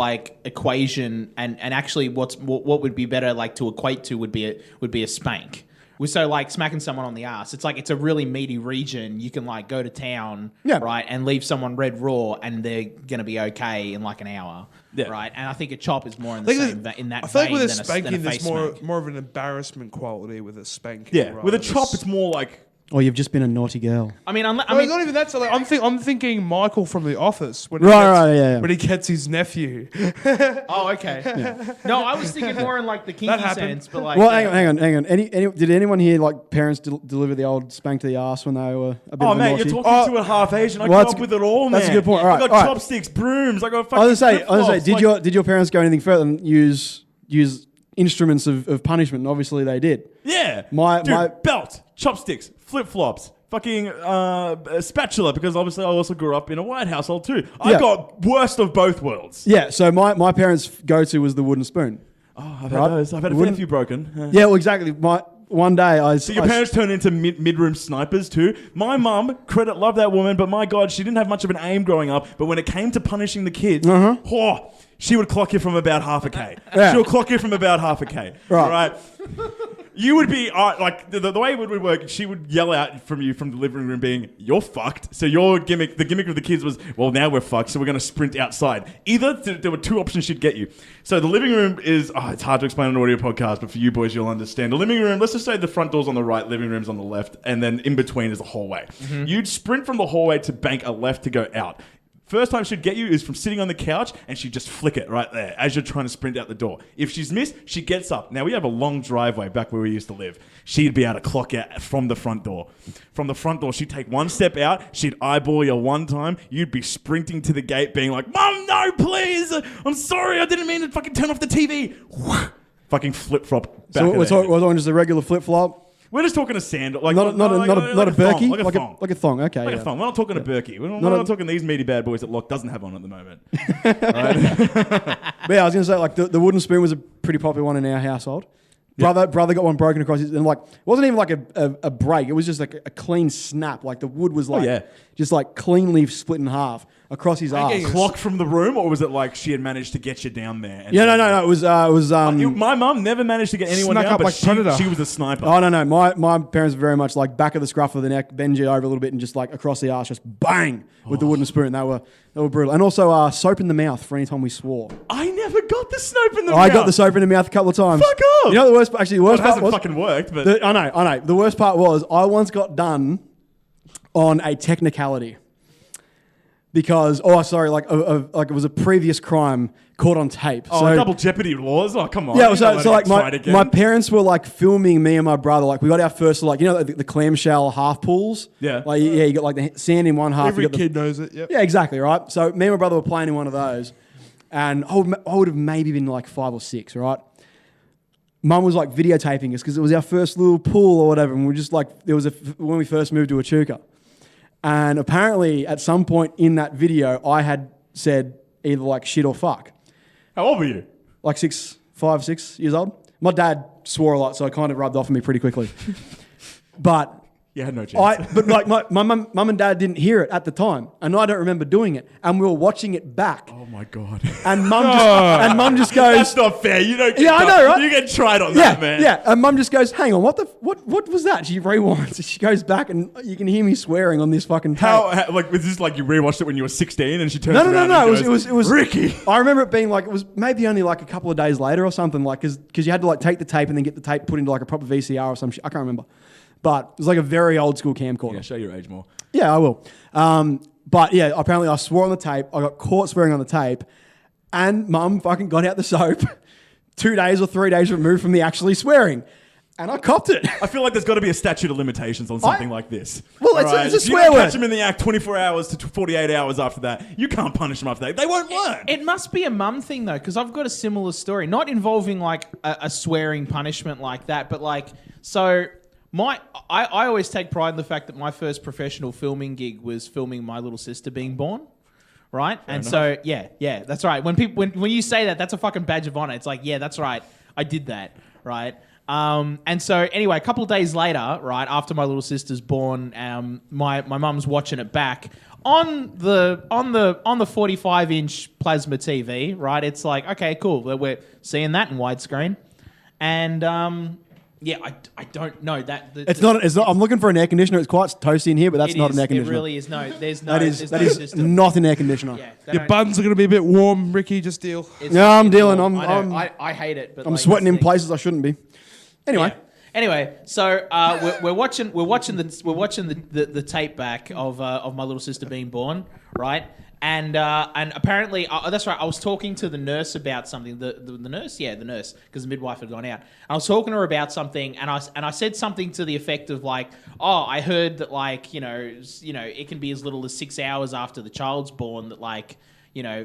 equation, and actually what would be better to equate to would be a spank. So smacking someone on the ass, it's a really meaty region. You can go to town, right, and leave someone red raw, and they're gonna be okay in an hour, right. And I think a chop is more in the same in that. I feel like vein with a than spanking, than a there's face smack. more of an embarrassment quality with a spanking. Yeah, rather with a than chop, it's more like. Oh, you've just been a naughty girl. I mean, not even that. So I'm thinking Michael from The Office when Yeah. when he gets his nephew. Oh, okay. No, I was thinking more in the kinky happened. sense, but Well, hang on. Did anyone here parents deliver the old spank to the ass when they were a bit Oh, of a mate, naughty? you're talking to a half Asian. I Well, grew up with it all, man. that's a good point. All right, I got all right. chopsticks, brooms. I got fucking I was gonna say, flip-flops, did your parents go anything further than use instruments of punishment? And obviously they did. Yeah. My belt, chopsticks, flip-flops. Fucking spatula, because obviously I also grew up in a white household too. I Yeah. got worst of both worlds. Yeah, so my parents' go-to was the wooden spoon. Oh, I've had those. I've had a fair few broken. Yeah, well, exactly. One day So your parents turned into mid-room snipers too. My mum, love that woman, but my God, she didn't have much of an aim growing up. But when it came to punishing the kids, she would clock you from about half a K. Yeah. She would clock you from about half a K. Right. You would be like the way it would work. She would yell out from you from the living room, being "You're fucked." So the gimmick of the kids was, "Well, now we're fucked. So we're going to sprint outside." There were two options she'd get you. So the living room is it's hard to explain on an audio podcast, but for you boys, you'll understand. The living room. Let's just say the front door's on the right, living room's on the left, and then in between is a hallway. Mm-hmm. You'd sprint from the hallway to bank a left to go out. First time she'd get you is from sitting on the couch and she'd just flick it right there as you're trying to sprint out the door. If she's missed, she gets up. Now, we have a long driveway back where we used to live. She'd be able to clock out from the front door. From the front door, she'd take one step out. She'd eyeball you one time. You'd be sprinting to the gate being like, "Mom, no, please. I'm sorry. I didn't mean to fucking turn off the TV." Fucking flip-flop back. So we're talking just a regular flip-flop? We're just talking a sandal, like Not a Berkey? like a thong. Like a thong, okay. Like yeah. a thong. We're not talking a Berkey. We're not talking these meaty bad boys that Locke doesn't have on at the moment. Right? But yeah, I was going to say, like, the wooden spoon was a pretty popular one in our household. Brother got one broken across his, and like, it wasn't even like a break. It was just like a clean snap. Like the wood was like, just like cleanly split in half across his arse. Clock from the room, or was it like she had managed to get you down there? Yeah, no. It was my mum never managed to get anyone Snuck down, up but like Predator. she was a sniper. Oh, no. My parents were very much like back of the scruff of the neck, bend you over a little bit, and just like across the arse, just bang with the wooden spoon. They were brutal. And also soap in the mouth for any time we swore. I never got the soap in the mouth. I got the soap in the mouth a couple of times. Fuck off. You know the worst part hasn't was, fucking worked, but I know. The worst part was I once got done on a technicality. Because, like it was a previous crime caught on tape. so double jeopardy laws. Oh, come on. Yeah, so like my parents were like filming me and my brother. Like we got our first, like, you know, the clamshell half pools. Yeah. Like you got like the sand in one half. Every kid knows it. Yep. Yeah, exactly. Right. So me and my brother were playing in one of those, and I would have maybe been like 5 or 6. Right. Mum was like videotaping us because it was our first little pool or whatever, and we just like when we first moved to Echuca. And apparently, at some point in that video, I had said either like shit or fuck. How old were you? Like 5, 6 years old. My dad swore a lot, so it kind of rubbed off on me pretty quickly. But You had no chance. But like my mum and dad didn't hear it at the time, and I don't remember doing it. And we were watching it back. Oh my god! And mum just goes, "That's not fair. You don't. I know, right? You get tried on that, man." Yeah. And mum just goes, "Hang on, what was that?" She rewinds. She goes back, and you can hear me swearing on this fucking tape. How like was this like you rewatched it when you were 16 and she turns around? No. And It was Ricky. I remember it being like it was maybe only like a couple of days later or something, like because you had to like take the tape and then get the tape put into like a proper VCR or some shit. I can't remember. But it was like a very old school camcorder. Yeah, show your age more. Yeah, I will. But yeah, apparently I swore on the tape. I got caught swearing on the tape. And mum fucking got out the soap 2 days or 3 days removed from me actually swearing. And I copped it. I feel like there's got to be a statute of limitations on something like this. Well, it's a swear you word. Catch them in the act 24 hours to 48 hours after that. You can't punish them after that. They won't learn. It must be a mum thing though, because I've got a similar story, not involving like a swearing punishment like that, but like so. I always take pride in the fact that my first professional filming gig was filming my little sister being born, right? Fair enough. So yeah, that's right. When you say that, that's a fucking badge of honor. It's like, yeah, that's right, I did that, right? And so anyway, a couple of days later, right after my little sister's born, my mum's watching it back on the 45-inch plasma TV, right? It's like, okay, cool, we're seeing that in widescreen, and yeah, I don't know that. It's not. I'm looking for an air conditioner. It's quite toasty in here, but that's not an air conditioner. It really is. No, there's no. That is system. not an air conditioner. Yeah, Your buns are going to be a bit warm, Ricky. Just deal. No, I'm dealing. I hate it. But I'm like, sweating in places I shouldn't be. Anyway. Yeah. Anyway, so we're watching the tape back of my little sister being born, right? And apparently, that's right. I was talking to the nurse about something. The nurse, because the midwife had gone out. I was talking to her about something, and I said something to the effect of like, "Oh, I heard that like you know, it can be as little as 6 hours after the child's born that like."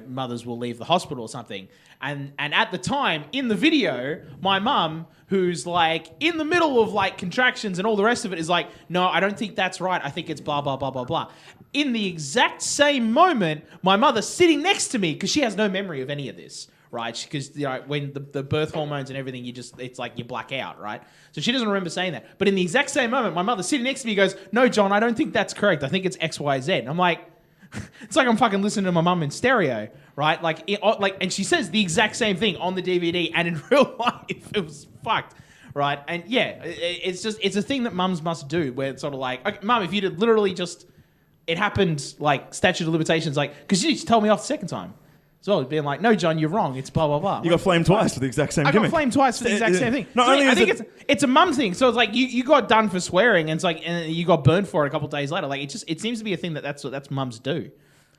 Mothers will leave the hospital or something. And at the time, in the video, my mum, who's like in the middle of like contractions and all the rest of it, is like, no, I don't think that's right. I think it's blah, blah, blah, blah, blah. In the exact same moment, my mother sitting next to me, because she has no memory of any of this, right? Because when the birth hormones and everything, it's like you black out, right? So she doesn't remember saying that. But in the exact same moment, my mother sitting next to me goes, no, John, I don't think that's correct. I think it's X, Y, Z. And I'm like, it's like I'm fucking listening to my mum in stereo, right? And she says the exact same thing on the DVD, and in real life, it was fucked. Right, and yeah, it's a thing that mums must do where it's sort of like, okay, mum, if you'd have literally just, it happened like statute of limitations, like, because you just told me off the second time. So being like, no, John, you're wrong. It's blah, blah, blah. You got flamed twice for the exact same I gimmick. got flamed twice for the exact same thing. Not So only I is think it- it's a mum thing. So it's like you got done for swearing, and it's like, and you got burned for it a couple of days later. Like it seems to be a thing that's mums do.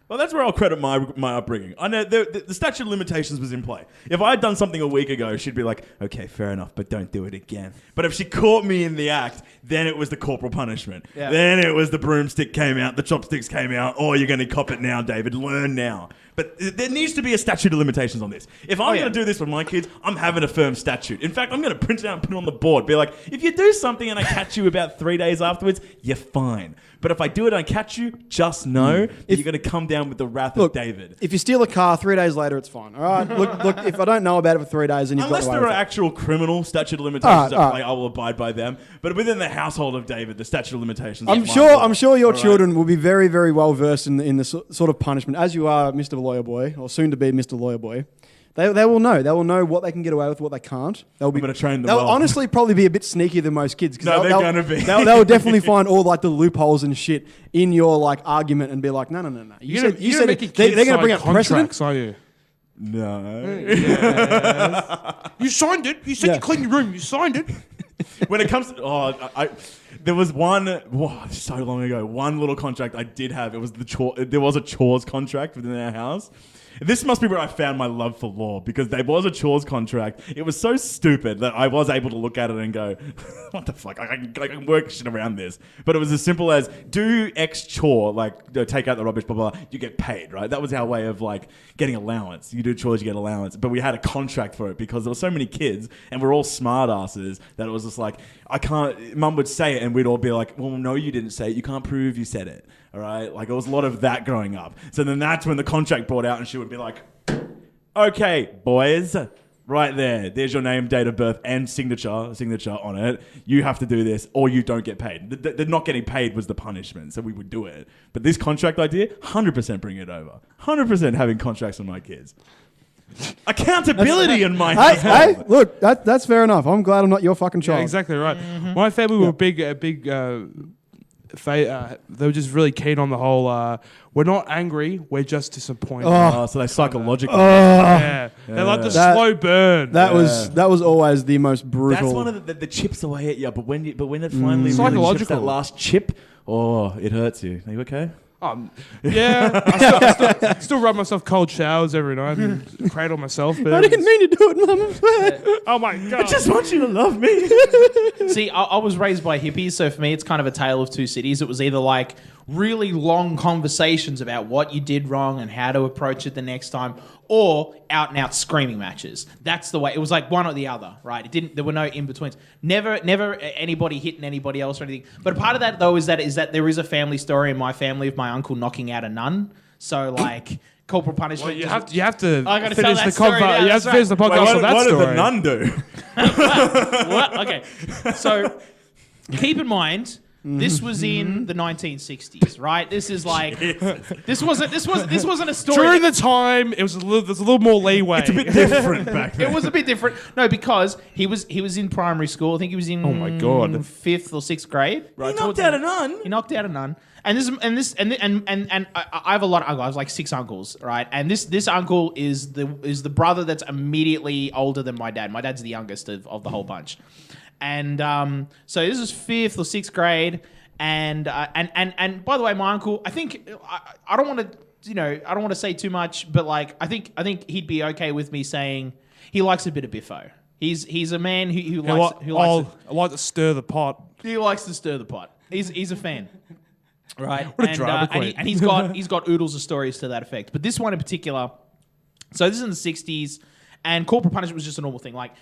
Well, that's where I'll credit my upbringing. I know the statute of limitations was in play. If I had done something a week ago, she'd be like, okay, fair enough, but don't do it again. But if she caught me in the act, then it was the corporal punishment. Yeah. Then it was the broomstick came out, the chopsticks came out, oh, you're going to cop it now, David. Learn now. But there needs to be a statute of limitations on this. If I'm going to do this with my kids, I'm having a firm statute. In fact, I'm going to print it out and put it on the board. Be like, if you do something and I catch you about 3 days afterwards, you're fine. But if I do it and I catch you, just know that you're going to come down with the wrath of David. If you steal a car 3 days later, it's fine. All right. Look. If I don't know about it for 3 days, then you've Unless got there away are with it. actual criminal statute of limitations, All right. I will abide by them. But within the household of David, the statute of limitations. I'm is sure. my I'm sure your All right. children will be very, very well versed in the sort of punishment, as you are, Mr. Lawyer Boy, or soon to be Mr. Lawyer Boy. They will know. They will know what they can get away with, what they can't. They'll be. I'm gonna train them They'll well. honestly probably be a bit sneakier than most kids. No, they're gonna be. They'll definitely find all like the loopholes and shit in your like argument and be like, no. You said You're it. making They're kids going to bring sign up precedent. contracts, are you? No. You signed it. You said Yeah. you cleaned your room. You signed it. When it comes to there was one so long ago, one little contract I did have. It was there was a chores contract within our house. This must be where I found my love for law, because there was a chores contract. It was so stupid that I was able to look at it and go, what the fuck? I can work shit around this. But it was as simple as do X chore, like take out the rubbish, blah, blah, you get paid, right? That was our way of like getting allowance. You do chores, you get allowance. But we had a contract for it because there were so many kids and we're all smart asses that it was just like, Mum would say it and we'd all be like, well, no, you didn't say it. You can't prove you said it. All right. Like, there was a lot of that growing up. So then that's when the contract brought out and she would be like, okay, boys, right there. There's your name, date of birth, and signature on it. You have to do this or you don't get paid. The not getting paid was the punishment. So we would do it. But this contract idea, 100% bring it over. 100% having contracts on my kids. Accountability in my Hey, look, that's fair enough. I'm glad I'm not your fucking child. Yeah, exactly right. My family were big. They were just really keen on the whole. We're not angry. We're just disappointed. So they psychologically. Yeah. They like the slow burn. That was always the most brutal. That's one of the chips away at you. But when it finally really Psychological. chips that last chip, it hurts you. Are you okay? Yeah. I still rub myself cold showers every night and cradle myself. But I didn't mean to do it, Mum. I swear. Oh my god! I just want you to love me. See, I was raised by hippies, so for me, it's kind of a tale of two cities. It was either like really long conversations about what you did wrong and how to approach it the next time, or out and out screaming matches. That's the way. It was like one or the other, right? There were no in betweens. Never anybody hitting anybody else or anything. But part of that though is that there is a family story in my family of my uncle knocking out a nun. So like. Corporal punishment. Well, you have to I gotta finish tell the that story now, You have that's to finish the podcast Wait, on that what story. did the nun do? What? Okay. So keep in mind, this was in the 1960s, right? This is like this wasn't a story. During the time, there's a little more leeway. It's a bit different back then. It was a bit different. No, because he was in primary school. I think he was in Oh my God. 5th or 6th grade. He knocked out a nun. He knocked out a nun. And I have a lot of uncles. I have like 6 uncles, right? And this uncle is the brother that's immediately older than my dad. My dad's the youngest of the whole bunch. And so this is 5th or 6th grade. And by the way, my uncle, I think I don't want to say too much, but like I think he'd be okay with me saying he likes a bit of biffo. He's a man who likes I like to stir the pot. he likes to stir the pot. He's a fan. Right. What a drama queen. And he's got oodles of stories to that effect. But this one in particular, so this is in the 60s, and corporal punishment was just a normal thing. Like,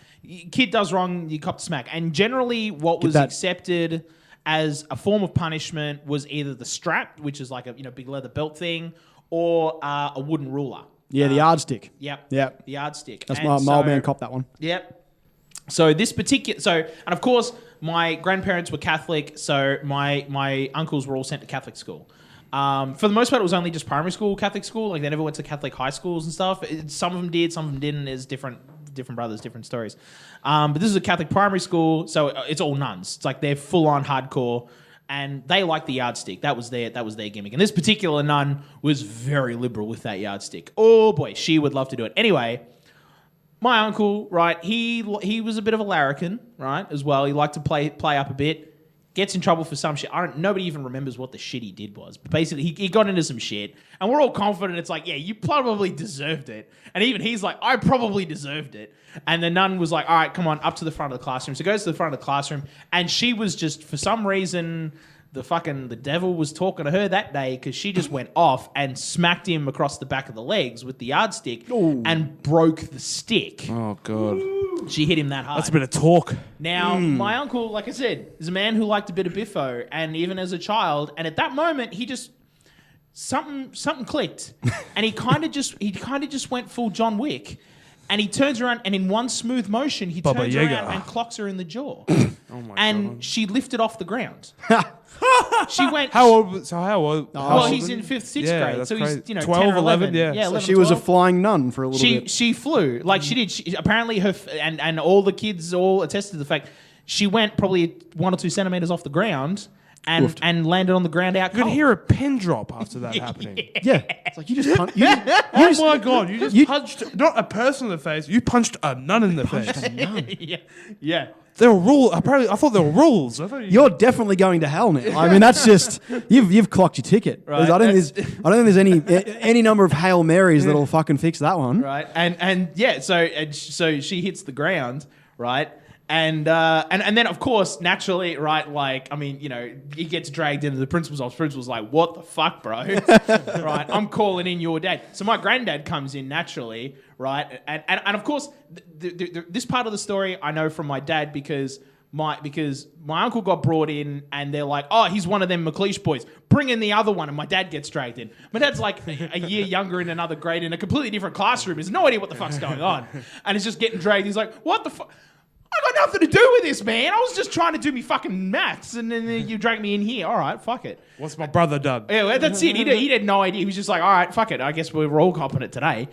kid does wrong, you cop the smack. And generally what was accepted as a form of punishment was either the strap, which is like a big leather belt thing, or a wooden ruler. Yeah, the yardstick. Yep. Yep. The yardstick. That's And my old man cop that one. Yep. So this particular, and of course, my grandparents were Catholic, so my uncles were all sent to Catholic school. For the most part, it was only just primary school, Catholic school. Like they never went to Catholic high schools and stuff. Some of them did, some of them didn't. There's different brothers, different stories. But this is a Catholic primary school, so it's all nuns. It's like they're full on hardcore, and they like the yardstick. That was their gimmick. And this particular nun was very liberal with that yardstick. Oh boy, she would love to do it. Anyway, my uncle, right? He was a bit of a larrikin, right? As well, he liked to play up a bit. Gets in trouble for some shit. Nobody even remembers what the shit he did was. But basically, he got into some shit. And we're all confident. It's like, yeah, you probably deserved it. And even he's like, I probably deserved it. And the nun was like, all right, come on, up to the front of the classroom. So he goes to the front of the classroom. And she was just, for some reason, the devil was talking to her that day because she just went off and smacked him across the back of the legs with the yardstick and broke the stick. Oh, God. She hit him that hard. That's a bit of talk. Now, my uncle, like I said, is a man who liked a bit of biffo, and even as a child, and at that moment, he just something clicked, and he kind of just went full John Wick, and he turns around, and in one smooth motion, he Baba turns Yaga. around and clocks her in the jaw, Oh my God. she lifted off the ground. She went. How old? Well, he's in 5th, 6th grade, that's so he's crazy. 10 12, or 11. 11, yeah. Yeah, So 11, She was a 12. flying nun for a little bit. She flew like she did. She, apparently, and all the kids all attested to the fact she went probably 1 or 2 centimeters off the ground and landed on the ground out You could cold. hear a pin drop after that happening. Yeah. It's like you just punched. Oh my God! You just punched not a person in the face. You punched a nun in the face. yeah. There were rules. Apparently, I thought there were rules. I thought You're definitely going to hell now. I mean, that's just you've clocked your ticket. Right. I don't think there's any number of Hail Marys that'll fucking fix that one. Right. And yeah. So she hits the ground. Right. And then of course naturally, right, like I mean, you know, he gets dragged into the principal's office. Principal's like, what the fuck, bro? Right, I'm calling in your dad. So my granddad comes in naturally, right, and of course this part of the story I know from my dad because my uncle got brought in and they're like, oh, he's one of them McLeish boys. Bring in the other one, and my dad gets dragged in. My dad's like a year younger in another grade in a completely different classroom. He has no idea what the fuck's going on, and he's just getting dragged. He's like, what the fuck? I got nothing to do with this, man. I was just trying to do me fucking maths, and then you drag me in here. All right, fuck it. What's my brother done? Yeah, well, that's it. He had no idea. He was just like, all right, fuck it. I guess we're all copping it today.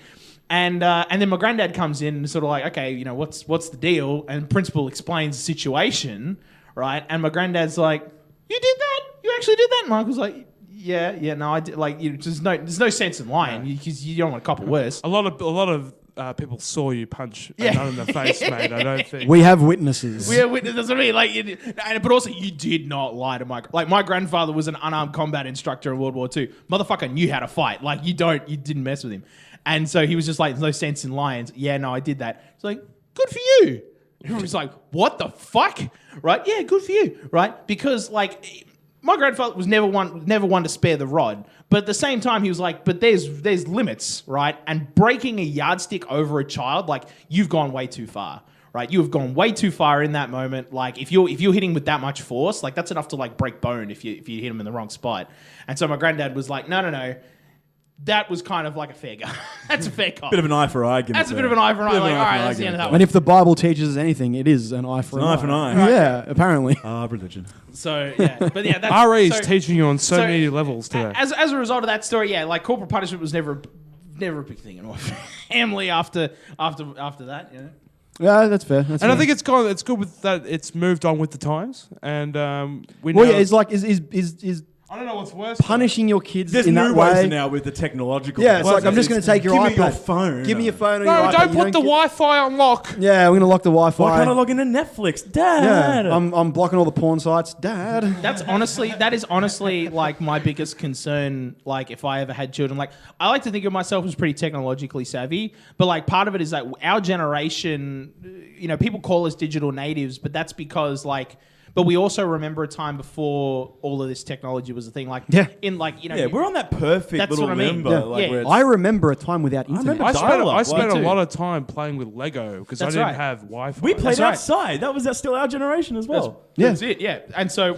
And then my granddad comes in and sort of like, okay, you know, what's the deal? And principal explains the situation, right? And my granddad's like, you did that? You actually did that? And my uncle's like, yeah, no, I did. Like, there's no sense in lying because you don't want to cop it worse. A lot of people saw you punch a nun in the face, mate. I don't think We have witnesses. We have witnesses. That's what I mean. Like, but also, you did not lie to my grandfather was an unarmed combat instructor in World War II. Motherfucker knew how to fight. Like, you didn't mess with him. And so he was just like, there's no sense in lying. Yeah, no, I did that. It's like, good for you. He was like, what the fuck? Right? Yeah, good for you. Right? Because like, my grandfather was never one to spare the rod. But at the same time, he was like, but there's limits, right? And breaking a yardstick over a child, like, you've gone way too far, right? You have gone way too far in that moment. Like, if you're hitting with that much force, like, that's enough to like break bone if you hit him in the wrong spot. And so my granddad was like, no. That was kind of like a fair go. That's a fair cop. Bit of an eye for eye. That's a bit of an eye for an eye. Like, all right, that's the end of that And one. if the Bible teaches us anything, it is an eye for an eye. An eye for an eye. Yeah, apparently. Religion. So yeah, but yeah, that's RA is so- teaching you on so so many levels today. As a result of that story, yeah, like corporal punishment was never a big thing in our family after that. You know? Yeah, that's fair. And I think it's good with that. It's moved on with the times, and we know. Well, yeah, it's like is I don't know what's worse. punishing your kids There's in new that ways way. now with the technological. Yeah, it's like I'm just going to take your give iPad. me your phone. Give me your phone. Or No, your iPad. don't You put the get- Wi-Fi on lock. Yeah, we're going to lock the Wi-Fi. Why can't I log into Netflix, Dad? Yeah, I'm blocking all the porn sites, Dad. That is honestly like my biggest concern. Like if I ever had children, like I like to think of myself as pretty technologically savvy, but like part of it is that our generation, you know, people call us digital natives, but that's because like. But we also remember a time before all of this technology was a thing. Like, Yeah. in like, you know, Yeah, we're on that perfect That's little what I mean. limbo. Yeah. Like, Yeah. where it's- I remember a time without internet. remember I dial-up, spent a too. lot of time playing with Lego because I That's didn't right. have Wi-Fi. we played That's right. outside. That was still our generation as well. That's it, yeah. And so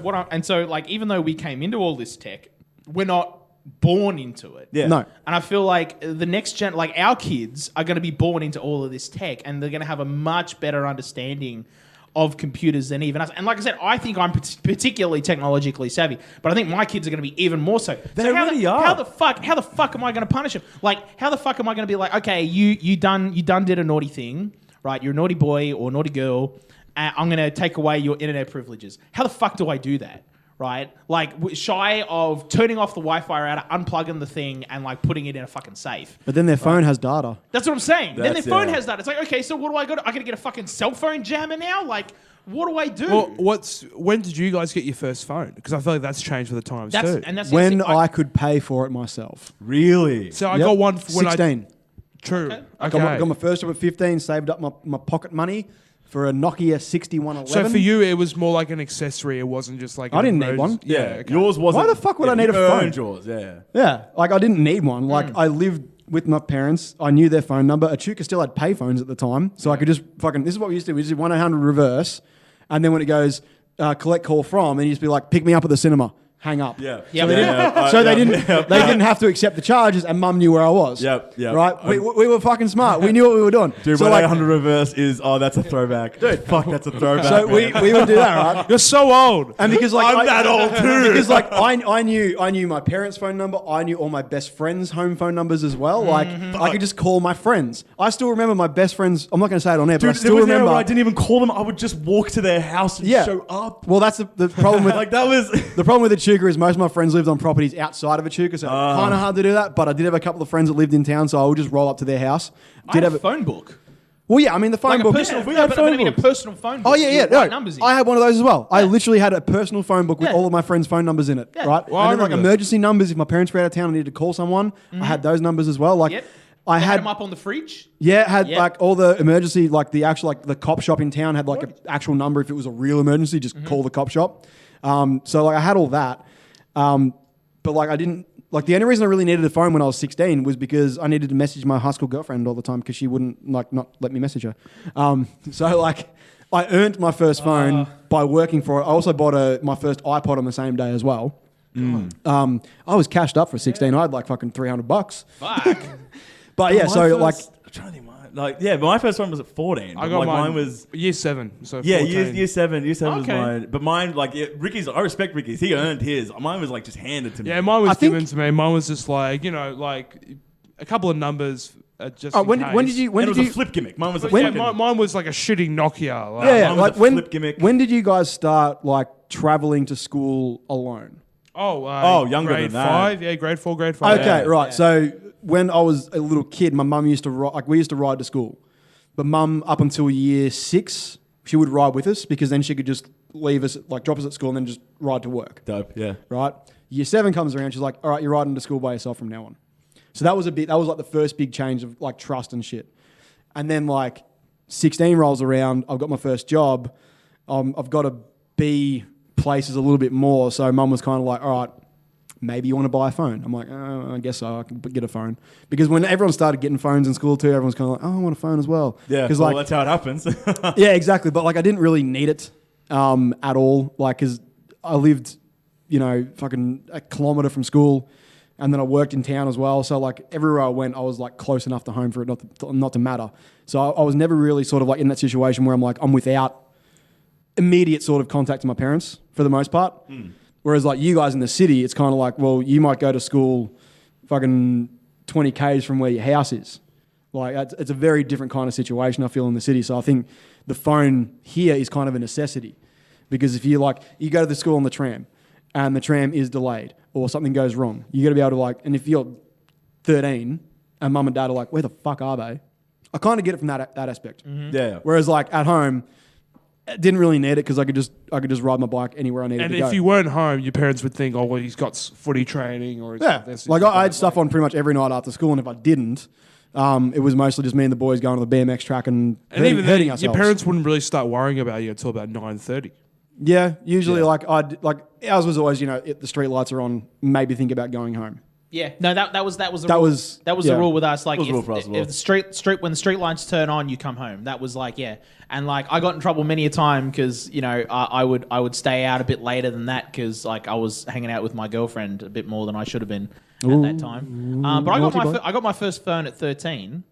like even though we came into all this tech, we're not born into it. Yeah. No. And I feel like the next gen, like our kids are going to be born into all of this tech, and they're going to have a much better understanding of computers than even us. And like I said, I think I'm particularly technologically savvy, but I think my kids are going to be even more so. They so really are. How the fuck am I going to punish them? Like, how the fuck am I going to be like, okay, you done did a naughty thing, right? You're a naughty boy or naughty girl. I'm going to take away your internet privileges. How the fuck do I do that? Right? Like, shy of turning off the Wi-Fi router, unplugging the thing, and like putting it in a fucking safe. But then their phone has data. That's what I'm saying. Then their phone yeah. has that. It's like, okay, so what do I got? I got to get a fucking cell phone jammer now? Like, what do I do? Well, when did you guys get your first phone? Because I feel like that's changed with the times too. And that's When the thing. I could pay for it myself. Really? So I got one when 16. True. Okay. Got my first job at 15, saved up my pocket money for a Nokia 6111. So for you, it was more like an accessory. It wasn't just like. I didn't need one. Yeah. Yeah. Okay. Yours wasn't. Why the fuck would I need you a phone? earned yours, yeah. Yeah, like I didn't need one. Like I lived with my parents. I knew their phone number. Echuca still had payphones at the time, so I could just fucking. This is what we used to do. We just did 1-800 reverse, and then when it goes collect call from, and you just be like, pick me up at the cinema. Hang up. Yeah. Yep. They didn't have to accept the charges, and Mum knew where I was. Yep. Right. We were fucking smart. We knew what we were doing. Dude, so when like, 100 reverse is, that's a throwback. Dude, fuck, that's a throwback. so we would do that, right? You're so old. And because like I'm that old too. Because like I knew my parents' phone number. I knew all my best friends' home phone numbers as well. Like I could just call my friends. I still remember my best friends. I'm not going to say it on air, but I Dude, there still was an era remember. where I didn't even call them. I would just walk to their house and show up. Well, that's the problem with Like, that was... the problem with Echuca is most of my friends lived on properties outside of Echuca, so kind of hard to do that. But I did have a couple of friends that lived in town, so I would just roll up to their house. I had a phone book. Well, yeah, I mean the phone Like a book. personal, we had but phone I mean a books. personal phone book. Oh yeah, yeah. with white No, numbers in. I had one of those as well. I literally had a personal phone book with Yeah. all of my friends' phone numbers in it, Yeah. right? Well, and I then like remember. emergency numbers if my parents were out of town and needed to call someone. I had those numbers as well. Like Yep. I They had them up on the fridge. had Yep. like all the emergency, like the actual like the cop shop in town had like an actual number if it was a real emergency. Just call the cop shop. So like I had all that, but like I didn't. Like the only reason I really needed a phone when I was 16 was because I needed to message my high school girlfriend all the time because she wouldn't like not let me message her. So like I earned my first phone by working for it. I also bought my first iPod on the same day as well. I was cashed up for 16. I had like fucking $300. Fuck. But yeah, My so first- like I'm trying to think. But my first one was at 14. I but, got like, mine was... year 7. So Yeah, 14. year 7. Year 7 was Okay. mine. But mine, like, Ricky's... I respect Ricky's. He earned his. Mine was, like, just handed to me. Yeah, mine I was think- given to me. Mine was just like like a couple of numbers. Just in when case. did you And it was a flip gimmick. Mine was a Yeah, flip mine was like a shitty Nokia. Like, yeah, mine was like a when flip gimmick. when did you guys start like traveling to school alone? Younger grade than that. 5. Yeah, grade 4, grade 5. Okay, right. So when I was a little kid, my mum used to we used to ride to school. But Mum, up until year 6, she would ride with us because then she could just leave us, like drop us at school and then just ride to work. Dope, yeah. Right? Year 7 comes around, she's like, all right, you're riding to school by yourself from now on. So that was like the first big change of like trust and shit. And then like 16 rolls around, I've got my first job. I've got to be places a little bit more. So Mum was kind of like, all right, maybe you want to buy a phone. I'm like, I guess so. I can get a phone. Because when everyone started getting phones in school too, everyone's kind of like, I want a phone as well. Yeah, Because well, that's how it happens. yeah, exactly. But like I didn't really need it at all. Like, because I lived, fucking a kilometre from school. And then I worked in town as well. So like everywhere I went, I was like close enough to home for it not to matter. So I was never really sort of like in that situation where I'm without immediate sort of contact to my parents for the most part. Whereas like you guys in the city, it's kind of like, well, you might go to school fucking 20 Ks from where your house is. Like it's a very different kind of situation I feel in the city. So I think the phone here is kind of a necessity because if you go to the school on the tram and the tram is delayed or something goes wrong, you got to be able to and if you're 13 and mum and dad are like, where the fuck are they? I kind of get it from that aspect. Yeah. Whereas like at home, I didn't really need it because I could just ride my bike anywhere I needed And to go. if you weren't home, your parents would think, oh, well, he's got footy training or he's got this. Like I had stuff on pretty much every night after school, and if I didn't, it was mostly just me and the boys going to the BMX track and even then, hurting your ourselves. parents wouldn't really start worrying about you until about 9:30. Yeah, usually ours was always if the street lights are on, maybe think about going home. Yeah, no, that was the That rule. was- That was yeah. the rule with us. Like, That was the rule for us as well. if the street when the street lights turn on, you come home. That was like, yeah. And like, I got in trouble many a time because I would stay out a bit later than that because like I was hanging out with my girlfriend a bit more than I should have been at that time. But I naughty boy. got my first phone at 13.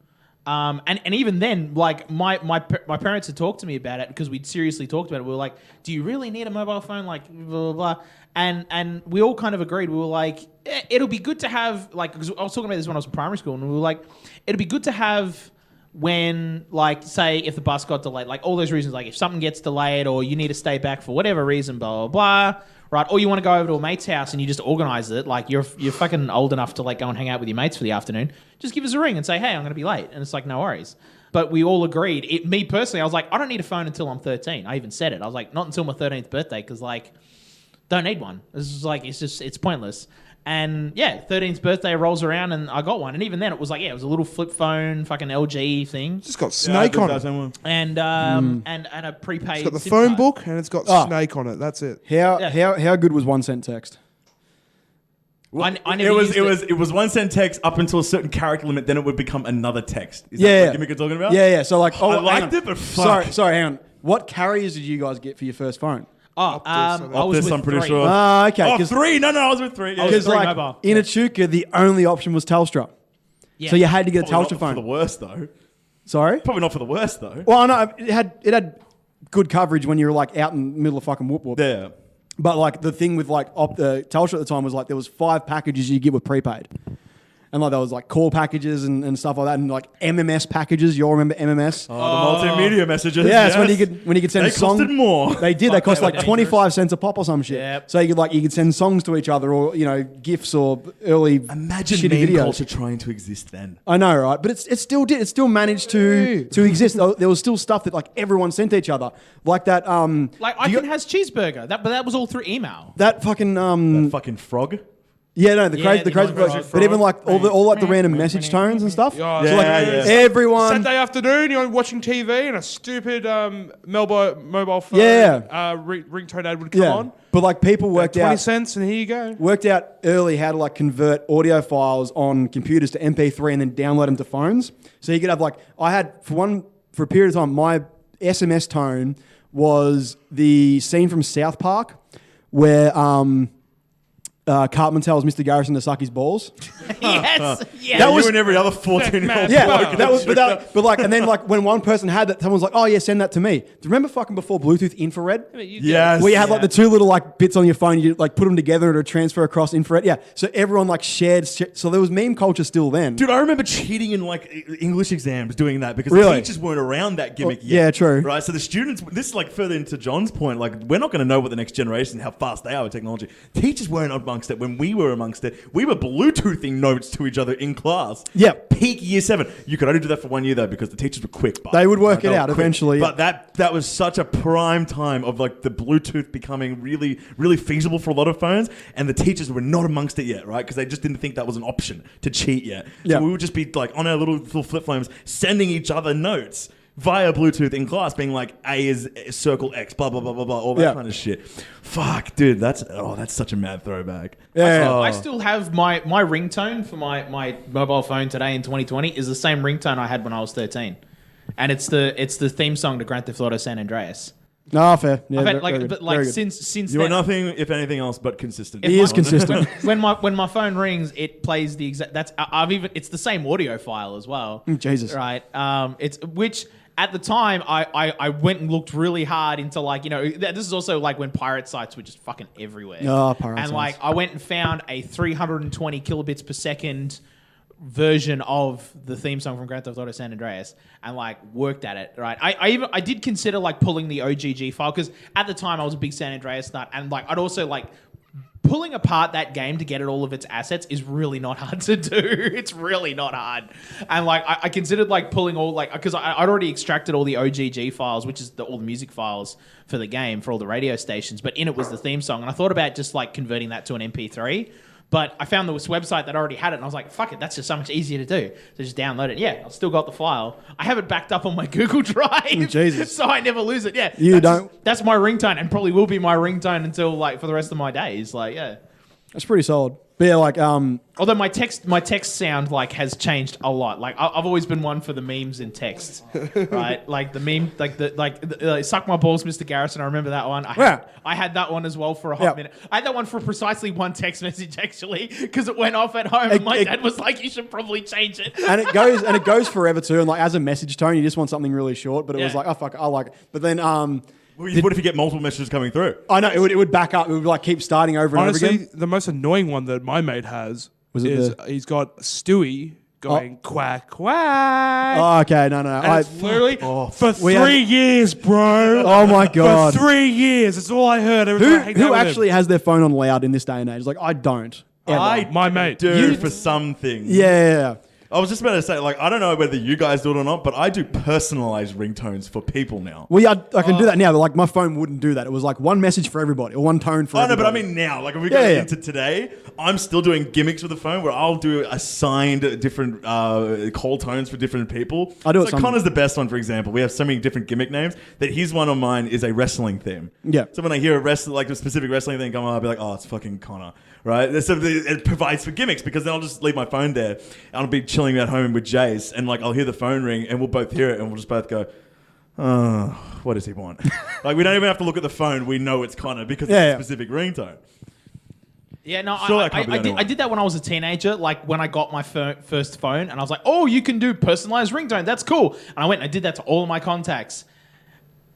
And even then, like my parents had talked to me about it because we'd seriously talked about it. We were like, "Do you really need a mobile phone?" Like blah blah blah. And we all kind of agreed. We were like, it'll be good to have like because I was talking about this when I was in primary school, and we were like, it'd be good to have when like say if the bus got delayed, like all those reasons, like if something gets delayed or you need to stay back for whatever reason, blah blah blah. Right, or you want to go over to a mate's house and you just organise it. Like you're fucking old enough to like go and hang out with your mates for the afternoon. Just give us a ring and say, hey, I'm going to be late, and it's like no worries. But we all agreed. Me personally, I was like, I don't need a phone until I'm 13. I even said it. I was like, not until my 13th birthday because like, don't need one. It's pointless. And yeah, 13th birthday rolls around and I got one. And even then, it was like, it was a little flip phone, fucking LG thing. It's just got Snake on it. And a prepaid. It's got the SIM phone card. book and it's got Snake on it. That's it. How good was 1 cent text? I never used it was 1 cent text up until a certain character limit, then it would become another text. Is that what Gimmick you're talking about? Yeah. So like, I liked it, but fuck. Sorry, hang on. What carriers did you guys get for your first phone? I was with I'm pretty 3. sure. Okay. Oh, 3? No, I was with 3. Yeah. Because Three like mobile. in Echuca, the only option was Telstra. Yeah. So you had to get a Probably Telstra not phone. for the worst, though. Sorry? Probably not for the worst, though. Well, no, it had good coverage when you were like out in the middle of fucking whoop whoop. Yeah. But like the thing with like Telstra at the time was like there was 5 packages you get with prepaid. And like there was like call packages and stuff like that, and like MMS packages. You all remember MMS? Oh, the multimedia messages. Yeah, yes. it's when you could send They songs. costed more. They did. They cost like 25 cents a pop or some shit. Yep. So you could send songs to each other, or gifs or early Imagine shitty meme videos. culture trying to exist then. I know, right? But it still did. It still managed to exist. There was still stuff that like everyone sent each other, like that. Like Icon has cheeseburger. But that was all through email. That fucking That fucking frog. Yeah, no, the crazy frog. but even like all like the random message tones and stuff. Yeah, So like everyone. Saturday afternoon, you're watching TV and a stupid mobile phone ringtone ad would come on. But like people worked 20 out cents and here you go. worked out early how to like convert audio files on computers to MP3 and then download them to phones. So you could have like I had for a period of time my SMS tone was the scene from South Park where Cartman tells Mr. Garrison to suck his balls. Yes. Yes. That was you and every other 14-year-old. Yeah, but like, and then like when one person had that, someone was like, "Oh yeah, send that to me." Do you remember fucking before Bluetooth infrared? Yes. Where you had like the 2 little like bits on your phone, you like put them together to transfer across infrared. Yeah, so everyone like shared. So there was meme culture still then. Dude, I remember cheating in like English exams doing that because Really? the teachers weren't around that gimmick yet. yeah, true. Right, so the students, this is like further into John's point, like we're not going to know what the next generation, how fast they are with technology. Teachers weren't amongst it when we were amongst it. We were Bluetoothing notes to each other in class. Yeah. Peak year 7. You could only do that for 1 year though because the teachers were quick. But, They would work it were out quick. eventually. But that was such a prime time of like the Bluetooth becoming really, really feasible for a lot of phones, and the teachers were not amongst it yet, right? Because they just didn't think that was an option to cheat yet. Yeah. So we would just be like on our little flip phones sending each other notes via Bluetooth in class, being like A is circle X, blah blah blah blah blah, all that kind of shit. Fuck, dude, that's such a mad throwback. Yeah. I still have my ringtone for my mobile phone today in 2020 is the same ringtone I had when I was 13, and it's the theme song to Grand Theft Auto San Andreas. No, fair. Yeah, I've had, very good. but like Very good. since You are then, nothing, if anything else, but consistent. He is consistent. when my phone rings, it plays the exact. It's the same audio file as well. Jesus. Right. It's which. At the time, I went and looked really hard into like, this is also like when pirate sites were just fucking everywhere. Oh, pirate And sites. like I went and found a 320 kilobits per second version of the theme song from Grand Theft Auto San Andreas and like worked at it, right? I did consider like pulling the OGG file because at the time I was a big San Andreas nut and like I'd also like pulling apart that game to get at all of its assets is really not hard to do. It's really not hard. And like I considered like pulling all like because I'd already extracted all the OGG files, which is all the music files for the game for all the radio stations, but in it was the theme song. And I thought about just like converting that to an MP3. But I found this website that already had it, and I was like, fuck it, that's just so much easier to do. So just download it. Yeah, I've still got the file. I have it backed up on my Google Drive. Jesus. So I never lose it. Yeah. That's my ringtone, and probably will be my ringtone until, like, for the rest of my days. Like, yeah. That's pretty solid. But yeah, like Although my text sound like has changed a lot. Like I've always been one for the memes in texts, right? Like the meme, like suck my balls, Mr. Garrison. I remember that one. I had that one as well for a hot minute. I had that one for precisely one text message actually, because it went off at home, and my dad was like, "You should probably change it." and it goes forever too. And like as a message tone, you just want something really short. But it was like, oh fuck, I like it. But then what if you get multiple messages coming through? I know it would back up. It would like keep starting over and over again. Honestly, the most annoying one that my mate has he's got Stewie going quack quack. Oh, okay, no. And it's literally for 3 years, bro. Oh my god, for 3 years. That's all I heard. Who actually has their phone on loud in this day and age? Like I don't. Ever. My mate. Do for some things. Yeah. I was just about to say, like, I don't know whether you guys do it or not, but I do personalized ringtones for people now. Well, yeah, I can do that now, but like my phone wouldn't do that. It was like one message for everybody or one tone for everybody. No, but I mean now, like if we go into today, I'm still doing gimmicks with the phone where I'll do assigned different call tones for different people. I do it. So Connor's the best one, for example. We have so many different gimmick names that his one on mine is a wrestling theme. Yeah. So when I hear a specific wrestling thing come on, I'll be like, oh, it's fucking Connor. Right? So it provides for gimmicks because then I'll just leave my phone there and I'll be chilling at home with Jace and like I'll hear the phone ring and we'll both hear it and we'll just both go, oh, what does he want? Like we don't even have to look at the phone. We know it's Connor because it's a specific ringtone. Yeah, no, I did that when I was a teenager, like when I got my first phone and I was like, oh, you can do personalized ringtone. That's cool. And I went and I did that to all of my contacts.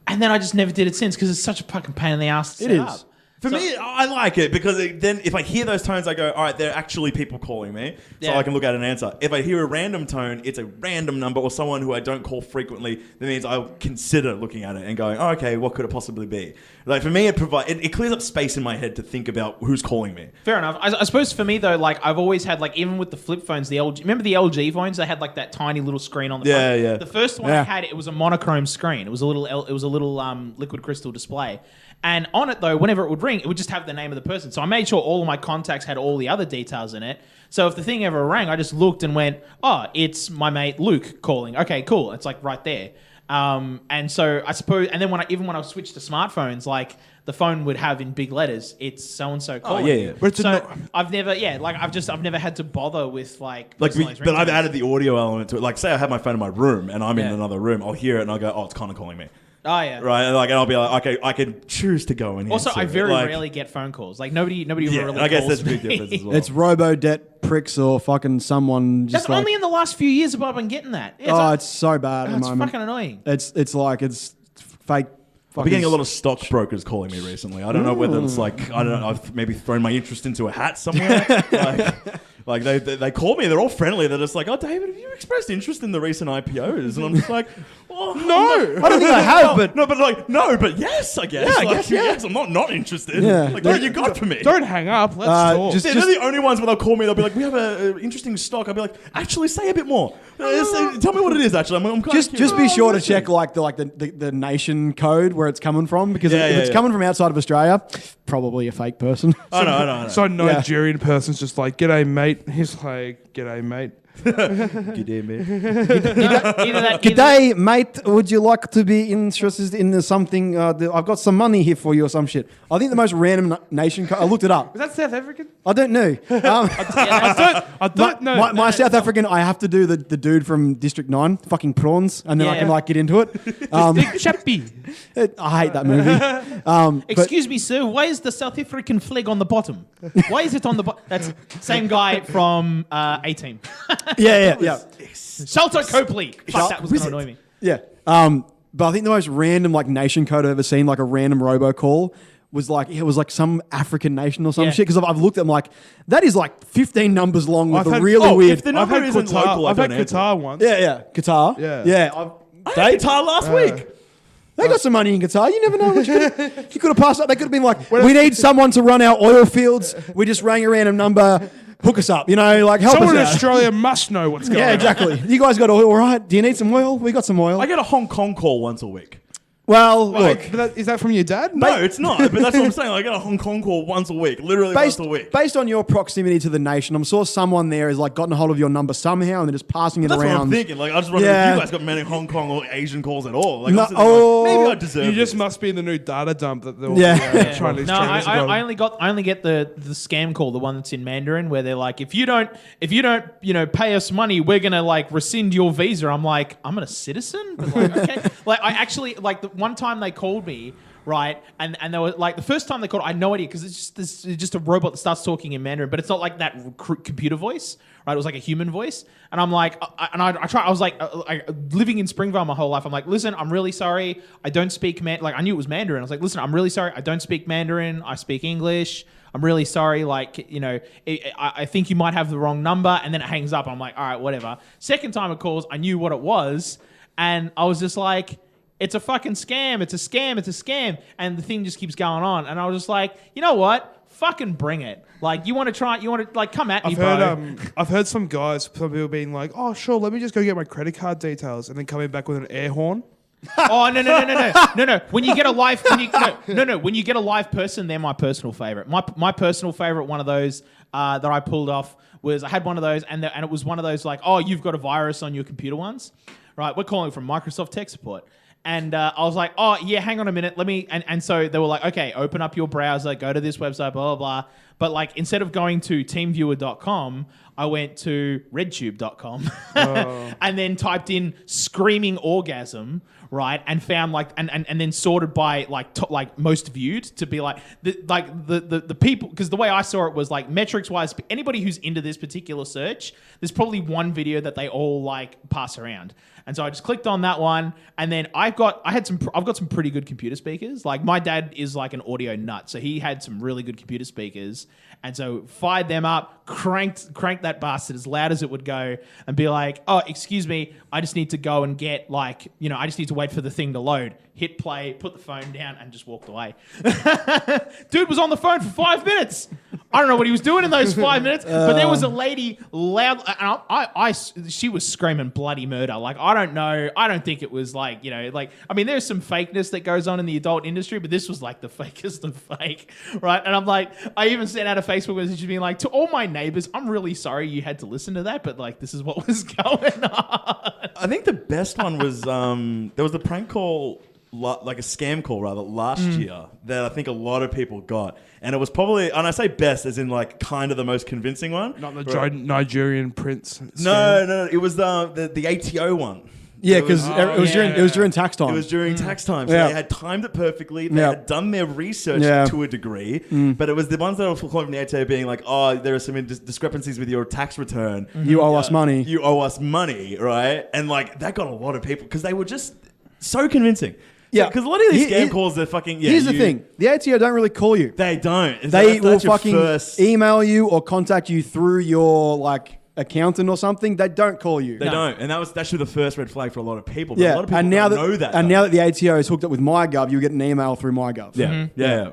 And then I just never did it since because it's such a fucking pain in the ass to set up. For me, I like it because then if I hear those tones, I go, all right, they're actually people calling me, so I can look at an answer. If I hear a random tone, it's a random number or someone who I don't call frequently, that means I'll consider looking at it and going, oh, okay, what could it possibly be? Like for me, it clears up space in my head to think about who's calling me. Fair enough. I suppose for me though, like I've always had like even with the flip phones, the LG. Remember the LG phones? They had like that tiny little screen on the front. Yeah. The first one I had, it was a monochrome screen. It was a little liquid crystal display. And on it, though, whenever it would ring, it would just have the name of the person. So I made sure all of my contacts had all the other details in it. So if the thing ever rang, I just looked and went, oh, it's my mate Luke calling. Okay, cool. It's like right there. And so I suppose, and then when I switched to smartphones, like the phone would have in big letters, it's so-and-so calling. Oh, yeah. But I've never had to bother with like but I've added the audio element to it. Like say I have my phone in my room and I'm in another room, I'll hear it and I'll go, oh, it's Connor calling me. Oh yeah, right. And and I'll be like, okay, I can choose to go in. Also, I very rarely get phone calls. Like nobody really. I guess calls that's a big me. difference as well. It's robo-debt pricks or fucking someone just That's only in the last few years have I been getting that. It's so bad at the It's moment. fucking annoying. It's fake. I've been getting a lot of stockbrokers calling me recently. I don't know whether it's like I've maybe thrown my interest into a hat somewhere. like they call me. They're all friendly. They're just like, "Oh, David, have you expressed interest in the recent IPOs?" And I'm just like, "Oh, no, I don't think I have." But yes, I guess. Yeah, I guess. Yes, I'm not interested. Yeah. Like, what you got for me? Don't hang up. Let's talk. They're the only ones when they'll call me. They'll be like, "We have an interesting stock." I'll be like, "Actually, say a bit more. Tell me what it is." Actually, I'm kind of just be sure to check the nation code where it's coming from, because if it's coming from outside of Australia, probably a fake person. I know. So a Nigerian person's just like, "G'day, mate." He's like, "G'day, mate." G'day, mate. G'day, mate. Would you like to be interested in something? I've got some money here for you or some shit. I think the most random nation code. I looked it up. Is that South African? I don't know. I don't know. My South African, I have to do the dude from District 9, fucking prawns, and then I can get into it. Big chappy. I hate that movie. Excuse me, sir. Why is the South African flag on the bottom? Why is it on the bottom? That's same guy from A-Team. Yeah. Shelter Copley. Fuck, that was going to annoy me. Yeah. But I think the most random nation code I've ever seen, like a random robocall, was like some African nation or some shit. Because I've looked at them like, that is like 15 numbers long with weird. If the number isn't local, I've had Qatar once. Yeah. Qatar. Yeah. I had Qatar last week. They got some money in Qatar. You never know. You could have passed up. They could have been like, we need someone to run our oil fields. We just rang a random number. Hook us up. Help Someone in us out. Australia must know what's going on. Yeah, exactly. You guys got oil, right? Do you need some oil? We got some oil. I get a Hong Kong call once a week. Well, Like, look. is that from your dad? No, it's not. But that's what I'm saying. Like, I get a Hong Kong call once a week, literally once a week. Based on your proximity to the nation, I'm sure someone there has like gotten a hold of your number somehow and they're just passing it That's around. what I'm thinking. Like, I just wonder if you guys got many Hong Kong or Asian calls at all. Like, No, I'm sitting there like, maybe I deserve You this. just must be in the new data dump that they're Chinese. No, I only get the scam call, the one that's in Mandarin, where they're like, if you don't, pay us money, we're gonna like rescind your visa. I'm like, I'm a citizen, but like, okay. Like, I actually like the one time they called me. Right, and they were like the first time they called, I had no idea because it's just a robot that starts talking in Mandarin, but it's not like that computer voice, right? It was like a human voice, and I'm like, I was like, living in Springvale my whole life. I'm like, listen, I'm really sorry, I don't speak like I knew it was Mandarin. I was like, listen, I'm really sorry, I don't speak Mandarin, I speak English. I'm really sorry, like, I think you might have the wrong number, and then it hangs up. I'm like, all right, whatever. Second time it calls, I knew what it was, and I was just like, it's a fucking scam. It's a scam. It's a scam. And the thing just keeps going on. And I was just like, you know what? Fucking bring it. Like, you want to try, like, come at me, bro. I've heard some people being like, oh, sure, let me just go get my credit card details, and then coming back with an air horn. Oh, no. When you get a live, when you get a live person, they're my personal favorite. My personal favorite, one of those that I pulled off was I had one of those, and it was one of those like, oh, you've got a virus on your computer ones, right? We're calling from Microsoft Tech Support. And I was like, oh, yeah, hang on a minute. Let me... And so they were like, okay, open up your browser, go to this website, blah, blah, blah. But like, instead of going to teamviewer.com, I went to redtube.com and then typed in screaming orgasm, right? And found like... And then sorted by like most viewed to be like... The people... Because the way I saw it was like metrics-wise, anybody who's into this particular search, there's probably one video that they all like pass around. And so I just clicked on that one, and then I've got some pretty good computer speakers. Like my dad is like an audio nut, so he had some really good computer speakers, and so fired them up, cranked that bastard as loud as it would go, and be like, oh, excuse me, I just need to go and get like, I just need to wait for the thing to load. Hit play, put the phone down, and just walked away. Dude was on the phone for 5 minutes. I don't know what he was doing in those 5 minutes, but there was a lady loud. She was screaming bloody murder. Like, I don't know. I don't think it was like, there's some fakeness that goes on in the adult industry, but this was like the fakest of fake, right? And I'm like, I even sent out a Facebook message being like, to all my neighbors, I'm really sorry you had to listen to that, but like, this is what was going on. I think the best one was there was the prank call, like a scam call rather, last year that I think a lot of people got. And it was probably, and I say best as in like kind of the most convincing one. Not the Nigerian prince scam. No, it was the ATO one. Yeah, because it was during tax time. It was during tax time. So they had timed it perfectly. They had done their research to a degree. But it was the ones that were calling from the ATO being like, oh, there are some discrepancies with your tax return. You owe us money. You owe us money, right? And like that got a lot of people because they were just so convincing. Yeah, because a lot of these scam calls are fucking... Yeah, here's the thing. The ATO don't really call you. They don't. They will fucking email you or contact you through your like accountant or something. They don't call you. They don't. And that should be the first red flag for a lot of people. But a lot of people don't know that. And now that the ATO is hooked up with MyGov, you get an email through MyGov. Yeah. Yeah.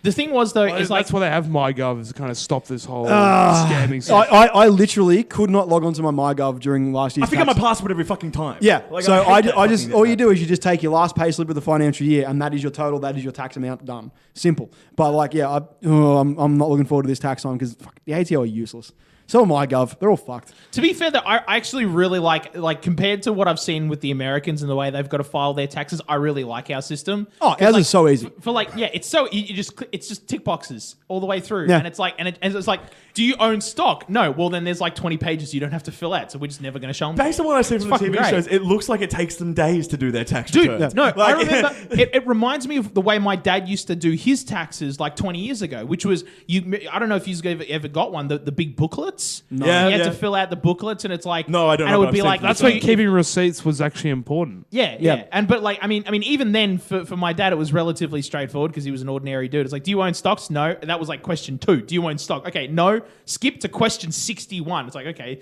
The thing was, though, is like... That's why they have MyGov, is to kind of stop this whole scamming stuff. I literally could not log onto my MyGov during last year's I forget my password every fucking time. Yeah. Like, so I just all you do is you just take your last payslip of the financial year, and that is your total, that is your tax amount, done. Simple. But like, I'm not looking forward to this tax time because the ATO are useless. So am MyGov. They're all fucked. To be fair, though, I actually really like compared to what I've seen with the Americans and the way they've got to file their taxes, I really like our system. Oh, ours is so easy. It's so it's just tick boxes all the way through, and it's like it's like, do you own stock? No. Well, then there's like 20 pages you don't have to fill out, so we're just never going to show them. Based on what I see from the TV shows, it looks like it takes them days to do their tax returns. No, I remember. It reminds me of the way my dad used to do his taxes like 20 years ago, which was I don't know if you've ever got one, the big booklets. No. You had to fill out the booklets, and it's like no, I don't. And know, it would be like that's why keeping receipts was actually important. Yeah. And but like I mean, even then for my dad, it was relatively straightforward because he was an ordinary dude. It's like, do you own stocks? No. And that was like question 2. Do you own stock? Okay, no. Skip to question 61. It's like, okay,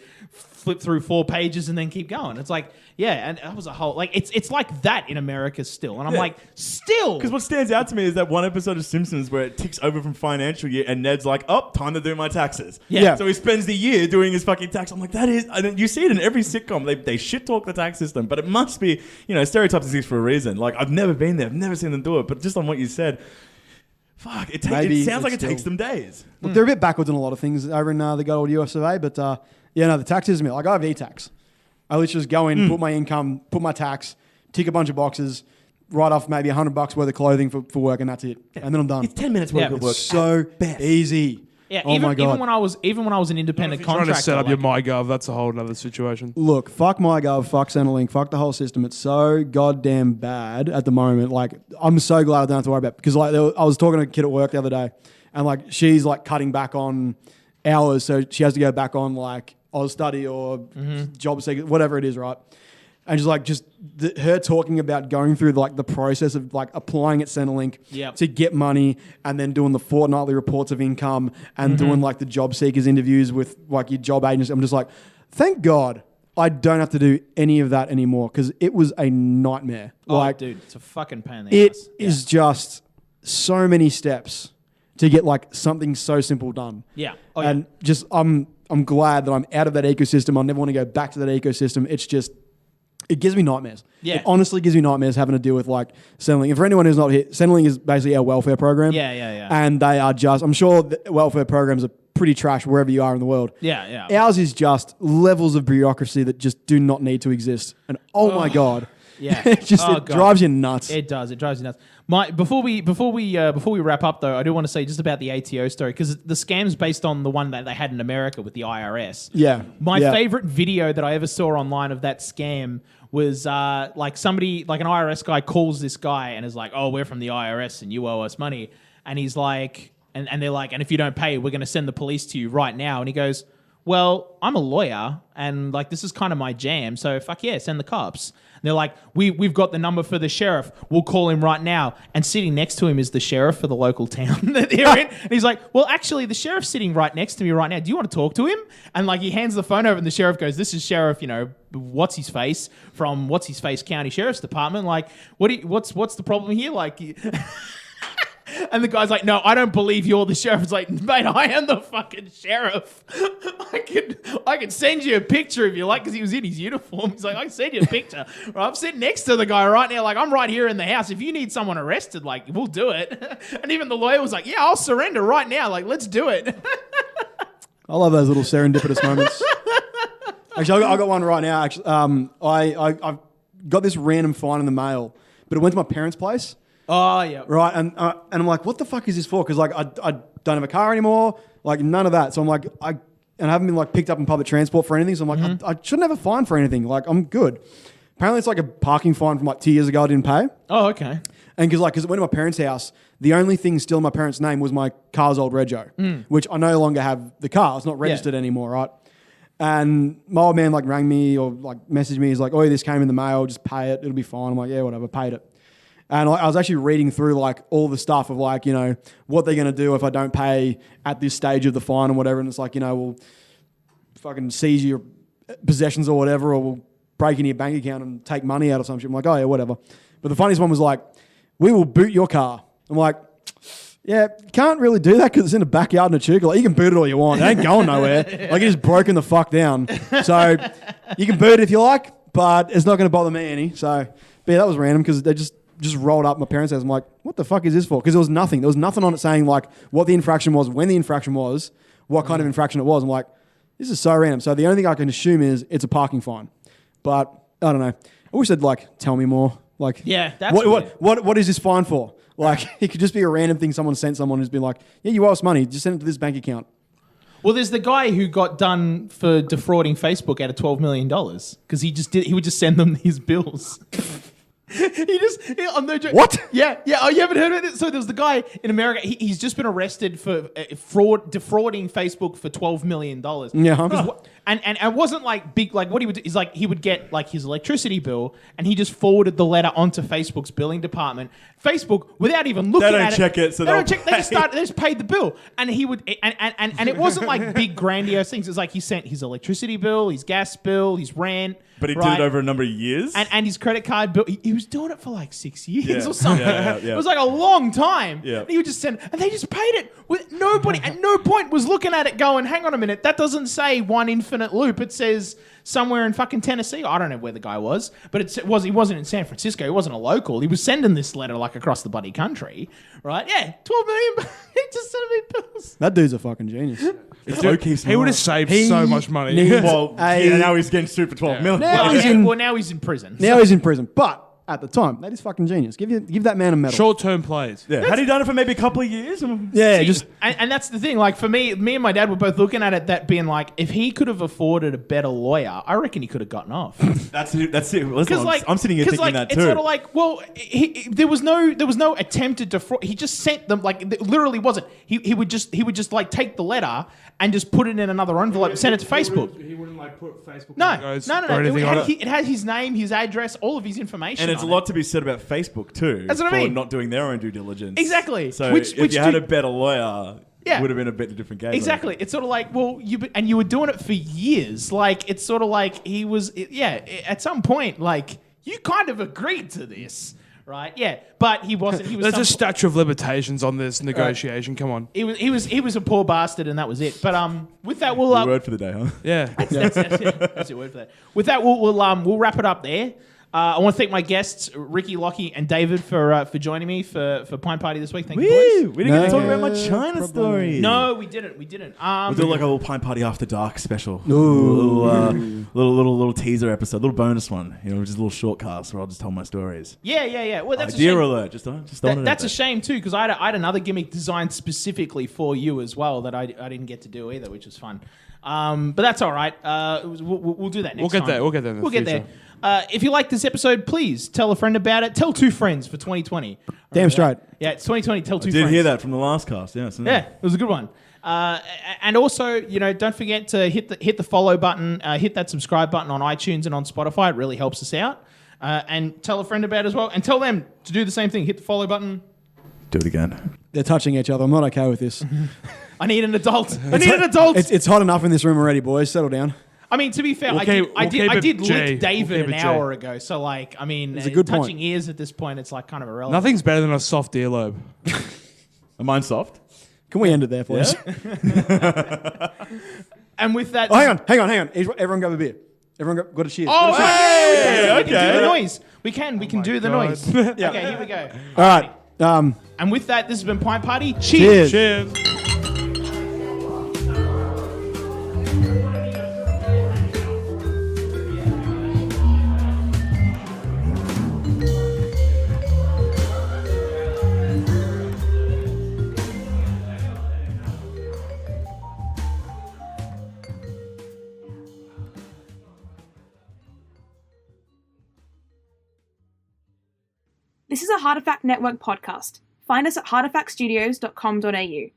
flip through 4 pages and then keep going. It's like, yeah, and that was a whole like it's like that in America still, and I'm like, still, because what stands out to me is that one episode of Simpsons where it ticks over from financial year, and Ned's like, "Oh, time to do my taxes." Yeah. So he spends the year doing his fucking tax. I'm like, that is. You see it in every sitcom. They shit talk the tax system, but it must be, stereotypes exist for a reason. Like I've never been there, I've never seen them do it, but just on what you said. Fuck, it sounds like it takes them days. Look, they're a bit backwards in a lot of things over in the good old US of A, but the tax system, like I have e-tax. I literally just go in, put my income, put my tax, tick a bunch of boxes, write off maybe $100 worth of clothing for work, and that's it. And then I'm done. It's 10 minutes worth of work. It's so easy. Yeah, oh my God. even when I was an independent Trying contractor, to set up your MyGov, that's a whole other situation. Look, fuck MyGov, fuck Centrelink, fuck the whole system. It's so goddamn bad at the moment. Like, I'm so glad I don't have to worry about it. Because like, I was talking to a kid at work the other day, and like she's like cutting back on hours, so she has to go back on like Oz Study or job seeker, whatever it is, right? And her talking about going through like the process of like applying at Centrelink to get money, and then doing the fortnightly reports of income, and doing like the job seekers interviews with like your job agency. I'm just like, thank God I don't have to do any of that anymore, because it was a nightmare. Like, dude, it's a fucking pain in the ass. It is just so many steps to get like something so simple done. Yeah. And just I'm glad that I'm out of that ecosystem. I never want to go back to that ecosystem. It's just, it gives me nightmares. Yeah. It honestly gives me nightmares having to deal with like Centrelink. And for anyone who's not here, Centrelink is basically our welfare program. Yeah. And they are just, I'm sure the welfare programs are pretty trash wherever you are in the world. Yeah. Ours is just levels of bureaucracy that just do not need to exist. And oh my God. Yeah, it drives you nuts. It does. It drives you nuts. Before we wrap up though, I do want to say just about the ATO story, because the scam's based on the one that they had in America with the IRS. Yeah. My favorite video that I ever saw online of that scam was like somebody, like an IRS guy calls this guy and is like, "Oh, we're from the IRS and you owe us money," and he's like, and they're like, "And if you don't pay, we're going to send the police to you right now," and he goes, "Well, I'm a lawyer and like this is kind of my jam, so fuck yeah, send the cops." And they're like, we've got the number for the sheriff. We'll call him right now. And sitting next to him is the sheriff for the local town that they're in. And he's like, "Well, actually, the sheriff's sitting right next to me right now. Do you want to talk to him?" And like he hands the phone over, and the sheriff goes, "This is Sheriff, what's his face from What's His Face County Sheriff's Department. Like, what's the problem here? Like." And the guy's like, "No, I don't believe you're the sheriff." It's like, "Mate, I am the fucking sheriff. I could send you a picture if you like," because he was in his uniform. He's like, "I can send you a picture. Right, I'm sitting next to the guy right now. Like, I'm right here in the house. If you need someone arrested, like, we'll do it." And even the lawyer was like, "Yeah, I'll surrender right now. Like, let's do it." I love those little serendipitous moments. Actually, I got one right now. Actually, I've got this random fine in the mail, but it went to my parents' place. Oh, yeah. Right, and I'm like, what the fuck is this for? Because like I don't have a car anymore, like none of that. So I'm like, I haven't been like picked up in public transport for anything. So I'm like, I shouldn't have a fine for anything. Like I'm good. Apparently it's like a parking fine from like 2 years ago I didn't pay. Oh, okay. And because it went to my parents' house, the only thing still in my parents' name was my car's old rego, which I no longer have the car. It's not registered anymore, right? And my old man like rang me or like messaged me. He's like, "Oh, this came in the mail. Just pay it. It'll be fine." I'm like, "Yeah, whatever. Paid it." And I was actually reading through like all the stuff of like, what they're going to do if I don't pay at this stage of the fine or whatever. And it's like, we'll fucking seize your possessions or whatever, or we'll break into your bank account and take money out or some shit. I'm like, "Oh yeah, whatever." But the funniest one was like, "We will boot your car." I'm like, "Yeah, can't really do that because it's in the backyard in a Echuca. Like, you can boot it all you want. It ain't going nowhere. Like, it is broken the fuck down. So you can boot it if you like, but it's not going to bother me any." So, but yeah, that was random because they just rolled up my parents' house. I'm like, "What the fuck is this for?" Because there was nothing. There was nothing on it saying like what the infraction was, when the infraction was, what kind of infraction it was. I'm like, this is so random. So the only thing I can assume is it's a parking fine. But I don't know. I wish they'd like tell me more. Like, yeah, that's what is this fine for? Like, it could just be a random thing someone sent someone who's been like, "Yeah, you owe us money. Just send it to this bank account." Well, there's the guy who got done for defrauding Facebook out of $12 million because he would just send them his bills. I'm no joke. What? Yeah. Oh, you haven't heard of it? So there was the guy in America. He's just been arrested for defrauding Facebook for $12 million. Yeah. And it wasn't like big. Like what he would do is like he would get like his electricity bill, and he just forwarded the letter onto Facebook's billing department. Facebook, without even looking They don't at check it, so they they'll don't check. They just paid the bill, and he would and it wasn't like big grandiose things. It was like he sent his electricity bill, his gas bill, his rent. But he did it over a number of years. And his credit card bill, he was doing it for like 6 years or something. Yeah. It was like a long time. Yeah. And he would just send, and they just paid it with nobody. At no point was looking at it going, hang on a minute, that doesn't say one infinite loop. It says somewhere in fucking Tennessee. I don't know where the guy was, but he wasn't in San Francisco. He wasn't a local. He was sending this letter like across the bloody country, right? Yeah, 12 million. He just sent me bills. That dude's a fucking genius. It's low-key He would have saved so much money. needs Well, a- now he's getting sued for 12 million. Now he's in. Now he's in prison. Now he's in prison. But at the time, that is fucking genius. Give that man a medal. Short-term plays. Yeah. Had he done it for maybe a couple of years? Yeah, See, just and that's the thing. Like for me and my dad were both looking at it, that being like, if he could have afforded a better lawyer, I reckon he could have gotten off. That's it. Listen, Like, I'm sitting here thinking like, that it's too. sort of like, well, there was no attempted defraud. He just sent them, like, it literally wasn't. He would just like take the letter and just put it in another envelope and send it to Facebook. He wouldn't like put Facebook No. logos or It, anything on it. it had his name, his address, all of his information. And it's a on lot it. to be said about Facebook too. That's what I for mean. not doing their own due diligence. Exactly. So Which if you had dude- a better lawyer, Yeah. it would have been a bit different game. Exactly. It's sort of like, well, you were doing it for years. Like, it's sort of like he was, at some point, like, you kind of agreed to this, right? Yeah, but he wasn't. He was. There's a statute of limitations on this negotiation. Come on. He was a poor bastard, and that was it. But with that, we'll Word for the day, huh? Yeah. that's your word for that. With that, we'll wrap it up there. I want to thank my guests, Ricky, Lockie, and David for joining me for Pint Party this week. Thank you, Woo! boys. We didn't get to talk about my No China problem. story. No, we didn't. We'll do like a little Pint Party After Dark special. Ooh. Little teaser episode, little bonus one. You know, just a little short cast where I'll just tell my stories. Yeah. Well, that's a Idea shame. alert. Just throwing it That's out a shame too, because I had another gimmick designed specifically for you as well that I didn't get to do either, which was fun. But that's all right. We'll do that next time. We'll get there in the We'll get future. there. If you like this episode, please tell a friend about it. Tell 2 friends for 2020. damn straight. Yeah, it's 2020. Tell 2 Did friends. hear that from the last cast? Yes. Yeah, it was a good one. And also, don't forget to hit the follow button, hit that subscribe button on iTunes and on Spotify. It really helps us out. And tell a friend about it as well. And tell them to do the same thing. Hit the follow button. Do it again. They're touching each other. I'm not okay with this. I need an adult. I need an adult. It's hot enough in this room already, boys. Settle down. I mean, to be fair, We'll I keep did it G. lick David We'll keep an it G. hour ago. So, like, I mean, It's a good touching point. ears at this point, it's like kind of irrelevant. Nothing's better than a soft earlobe. Am mine soft? Can we end it there, please? And with that, Oh, hang on. Everyone grab a beer. Everyone got a cheers. Oh, Got a cheers. we can do okay. the noise. We can do the God. noise. Okay, here we go. All right. And with that, this has been Pint Party. Cheers. Cheers. Cheers. This is a Hartefact Network podcast. Find us at hartefactstudios.com.au.